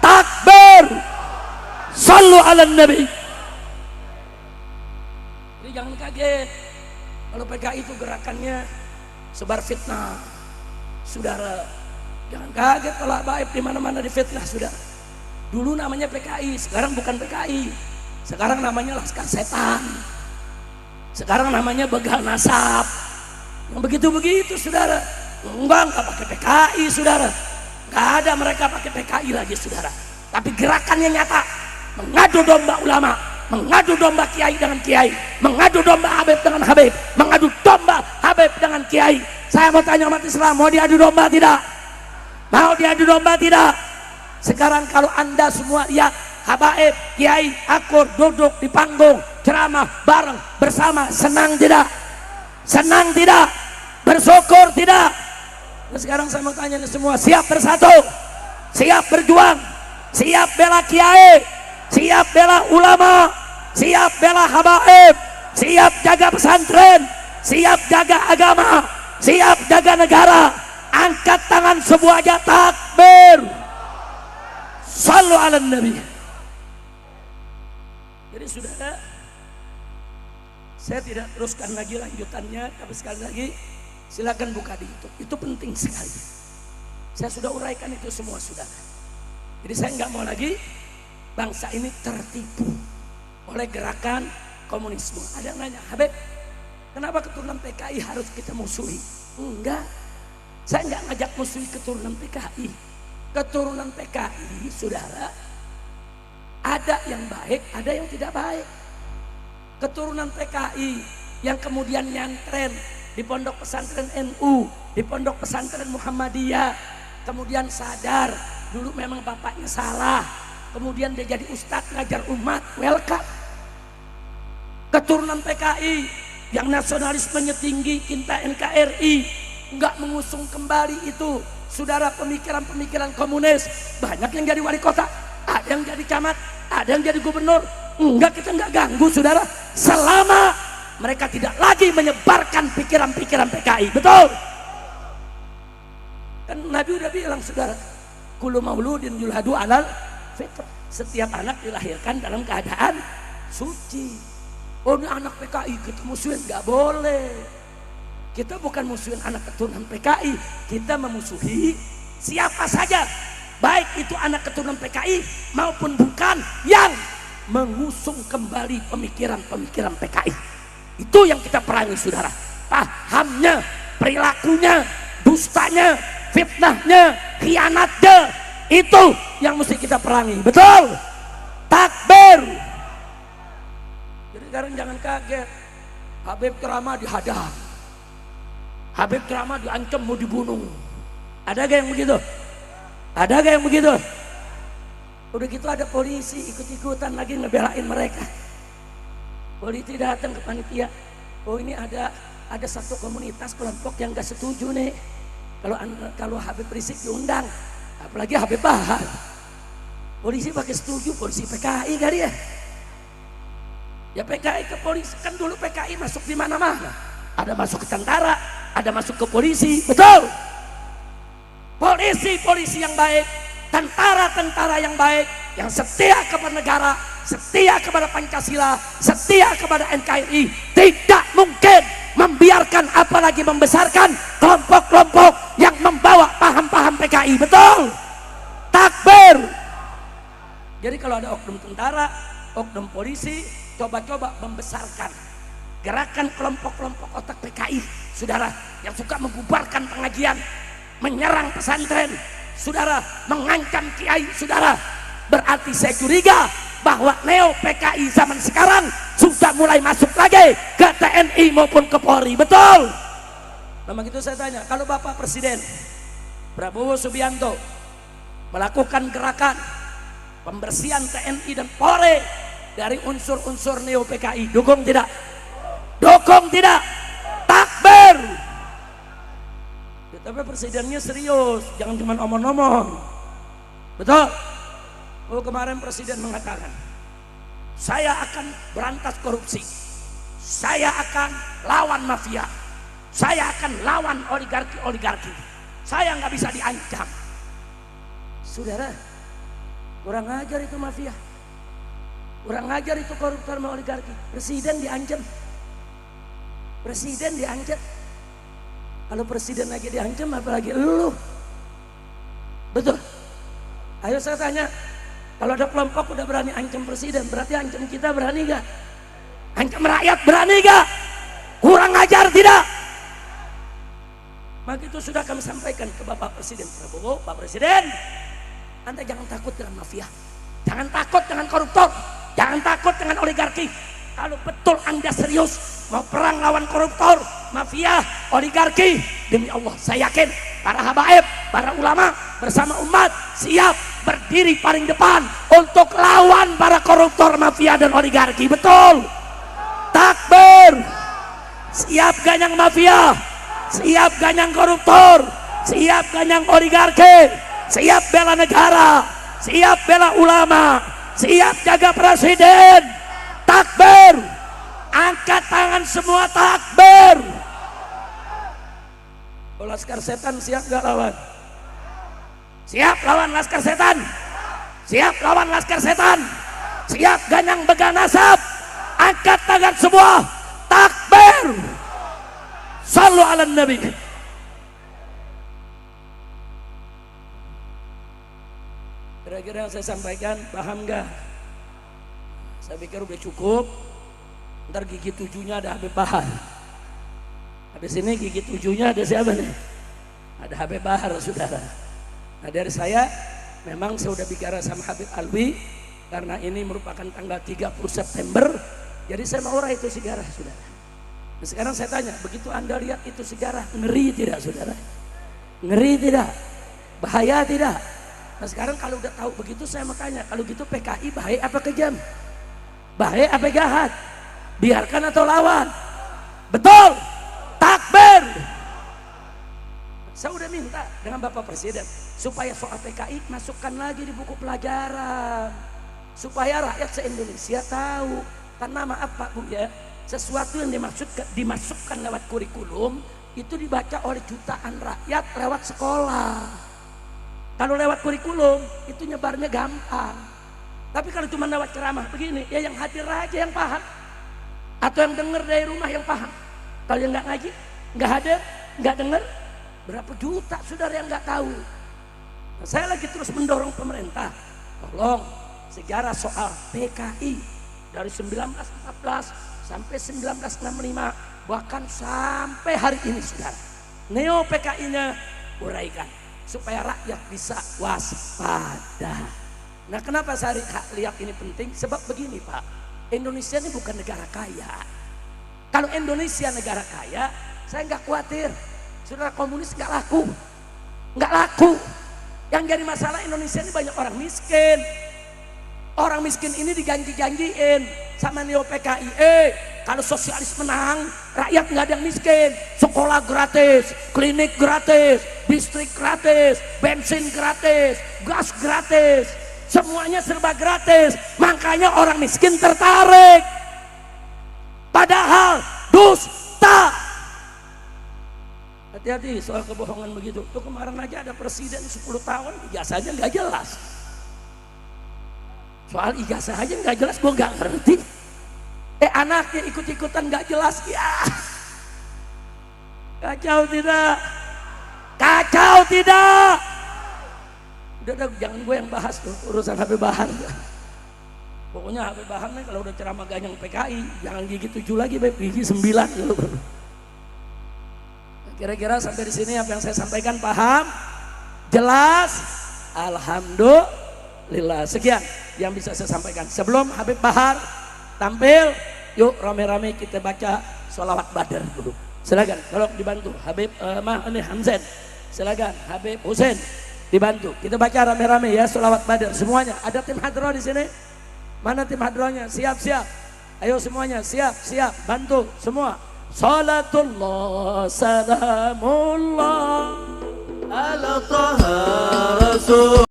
Speaker 1: takbir, sallu ala nabi. Jadi jangan kaget kalau PKI itu gerakannya sebar fitnah, saudara. Jangan kaget kalau habaib di mana-mana difitnah, saudara. Dulu namanya PKI, sekarang bukan PKI. Sekarang namanya Laskar Setan. Sekarang namanya Begal Nasab. Yang begitu-begitu, saudara. Enggak pakai PKI, saudara. Enggak ada mereka pakai PKI lagi, saudara. Tapi gerakannya nyata. Mengadu domba ulama, mengadu domba kiai dengan kiai, mengadu domba Habib dengan Habib, mengadu domba Habib dengan kiai. Saya mau tanya umat Islam, mau diadu domba tidak? Mau diadu domba tidak? Sekarang kalau Anda semua lihat habaib, kiai, akur duduk di panggung ceramah bareng bersama, senang tidak? Senang tidak? Bersyukur tidak? Nah, sekarang saya mau tanya semua, siap bersatu? Siap berjuang? Siap bela kiai? Siap bela ulama? Siap bela habaib? Siap jaga pesantren? Siap jaga agama? Siap jaga negara? Angkat tangan semua aja, takbir, sallu ala nabi. Jadi saudara, saya tidak teruskan lagi lanjutannya, tapi sekali lagi silakan buka di YouTube, itu penting sekali. Saya sudah uraikan itu semua, saudara. Jadi saya nggak mau lagi bangsa ini tertipu oleh gerakan komunisme. Ada yang nanya, Habib, kenapa keturunan PKI harus kita musuhi? Enggak, saya nggak ngajak musuhi keturunan PKI. Keturunan PKI, saudara, ada yang baik, ada yang tidak baik. Keturunan PKI yang kemudian nyantren di pondok pesantren NU, di pondok pesantren Muhammadiyah, kemudian sadar dulu memang bapaknya salah, kemudian dia jadi ustadz ngajar umat, welcome. Keturunan PKI yang nasionalismenya tinggi, cinta NKRI, nggak mengusung kembali itu, saudara, pemikiran-pemikiran komunis. Banyak yang jadi wali kota, yang jadi camat, ada yang jadi gubernur. Enggak, kita enggak ganggu saudara, selama mereka tidak lagi menyebarkan pikiran-pikiran PKI. Betul kan? Nabi udah bilang saudara, kullu mauludin yulhadu alal fitrah, setiap anak dilahirkan dalam keadaan suci. Oh, ini anak PKI kita musuhin, nggak boleh. Kita bukan musuhin anak keturunan PKI, kita memusuhi siapa saja, baik itu anak keturunan PKI maupun bukan, yang mengusung kembali pemikiran-pemikiran PKI. Itu yang kita perangi saudara, pahamnya, perilakunya, dustanya, fitnahnya, khianatnya, itu yang mesti kita perangi. Betul? Takbir. Jadi sekarang jangan kaget, Habib ceramah dihadang, Habib ceramah diancam mau dibunuh. Ada gak yang begitu? Ada gak yang begitu? Udah gitu ada polisi ikut-ikutan lagi ngebelain mereka. Polisi datang ke panitia, oh ini ada satu komunitas kelompok yang gak setuju nih kalau Habib Rizik diundang, apalagi Habib Bahar. Polisi pakai setuju, polisi PKI kali ya. Ya PKI ke polisi, kan dulu PKI masuk di mana-mana. Ada masuk ke tentara, ada masuk ke polisi, betul? Polisi yang baik, tentara yang baik, yang setia kepada negara, setia kepada Pancasila, setia kepada NKRI, tidak mungkin membiarkan apalagi membesarkan kelompok-kelompok yang membawa paham-paham PKI. Betul? Takbir. Jadi kalau ada oknum tentara, oknum polisi, coba-coba membesarkan gerakan kelompok-kelompok otak PKI, saudara, yang suka membubarkan pengajian, menyerang pesantren, saudara, mengancam kiai, saudara, berarti saya curiga bahwa neo PKI zaman sekarang sudah mulai masuk lagi ke TNI maupun ke Polri. Betul? Memang itu saya tanya, kalau Bapak Presiden Prabowo Subianto melakukan gerakan pembersihan TNI dan Polri dari unsur-unsur neo PKI, dukung tidak? Dukung tidak? Takbir. Ya, tapi presidennya serius, jangan cuma omong-omong. Betul? Oh, kemarin presiden mengatakan, saya akan berantas korupsi, saya akan lawan mafia, saya akan lawan oligarki, saya nggak bisa diancam. Saudara, kurang ajar itu mafia, kurang ajar itu koruptor sama oligarki. Presiden diancam, presiden diancam. Kalau presiden lagi diancam, apalagi lu. Betul? Ayo saya tanya, kalau ada kelompok udah berani ancam presiden, berarti ancam kita berani gak? Ancam rakyat berani gak? Kurang ajar tidak? Maka itu sudah kami sampaikan ke Bapak Presiden Prabowo, Pak Presiden, Anda jangan takut dengan mafia, jangan takut dengan koruptor, jangan takut dengan oligarki. Kalau betul Anda serius mau perang lawan koruptor, mafia, oligarki, demi Allah saya yakin para habaib, para ulama bersama umat siap berdiri paling depan untuk lawan para koruptor, mafia dan oligarki. Betul? Takbir. Siap ganyang mafia, siap ganyang koruptor, siap ganyang oligarki, siap bela negara, siap bela ulama, siap jaga presiden. Takbir. Angkat tangan semua, takbir. Laskar setan siap gak lawan? Siap lawan laskar setan? Siap lawan laskar setan? Siap ganyang beganasab? Angkat tangan semua, takbir. Sallu ala nabi. Kira-kira yang saya sampaikan paham gak? Saya pikir udah cukup. Ntar gigi tujuhnya ada Habib Bahar. Habis ini gigi tujuhnya ada siapa nih? Ada Habib Bahar, saudara. Nah dari saya, memang saya sudah bicara sama Habib Alwi, karena ini merupakan tanggal 30 September, jadi saya mau itu sejarah, saudara. Nah, sekarang saya tanya, begitu Anda lihat itu sejarah, ngeri tidak, saudara? Ngeri tidak? Bahaya tidak? Nah sekarang kalau udah tahu begitu, saya mau tanya, kalau gitu PKI baik apa kejam? Baik apa jahat? Biarkan atau lawan? Betul? Takbir. Saya udah minta dengan Bapak Presiden supaya soal PKI masukkan lagi di buku pelajaran, supaya rakyat se-Indonesia tahu. Karena maaf Pak Bu ya, sesuatu yang dimasukkan lewat kurikulum itu dibaca oleh jutaan rakyat lewat sekolah. Kalau lewat kurikulum itu nyebarnya gampang. Tapi kalau cuma lewat ceramah begini, ya yang hadir aja yang paham, atau yang dengar dari rumah yang paham. Kalau yang nggak ngaji, nggak hadir, nggak dengar, berapa juta saudara yang nggak tahu. Nah, saya lagi terus mendorong pemerintah, tolong sejarah soal PKI dari 1914 sampai 1965, bahkan sampai hari ini saudara, neo PKI-nya uraikan supaya rakyat bisa waspada. Nah, kenapa saya lihat ini penting? Sebab begini Pak, Indonesia ini bukan negara kaya. Kalau Indonesia negara kaya, saya nggak khawatir saudara komunis nggak laku, nggak laku. Yang jadi masalah Indonesia ini banyak orang miskin. Orang miskin ini dijanji-janjiin sama neo PKI. Kalau sosialis menang, rakyat nggak ada yang miskin. Sekolah gratis, klinik gratis, listrik gratis, bensin gratis, gas gratis. Semuanya serba gratis, makanya orang miskin tertarik. Padahal dusta. Hati-hati soal kebohongan begitu. Tuh kemarin aja ada presiden 10 tahun ijazahnya nggak jelas. Soal ijazah aja nggak jelas, gue nggak ngerti. Anaknya ikut-ikutan nggak jelas ya. Kacau tidak? Kacau tidak? Udah jangan gue yang bahas tuh urusan Habib Bahar. Pokoknya Habib Bahar nih kalau udah ceramah ganyang PKI jangan gigi 7 lagi, gigi 9 gitu. Kira-kira sampai di sini apa yang saya sampaikan paham? Jelas? Alhamdulillah. Sekian yang bisa saya sampaikan. Sebelum Habib Bahar tampil, yuk rame-rame kita baca sholawat Badar dulu. Silakan, tolong dibantu Habib Hamzan. Silakan Habib Husain. Dibantu, kita baca rame-rame ya sholawat Badar semuanya. Ada tim hadroh di sini? Mana tim hadrohnya? Siap-siap. Ayo semuanya siap-siap, bantu semua. Salatullah salamullah ala Taha Rasul.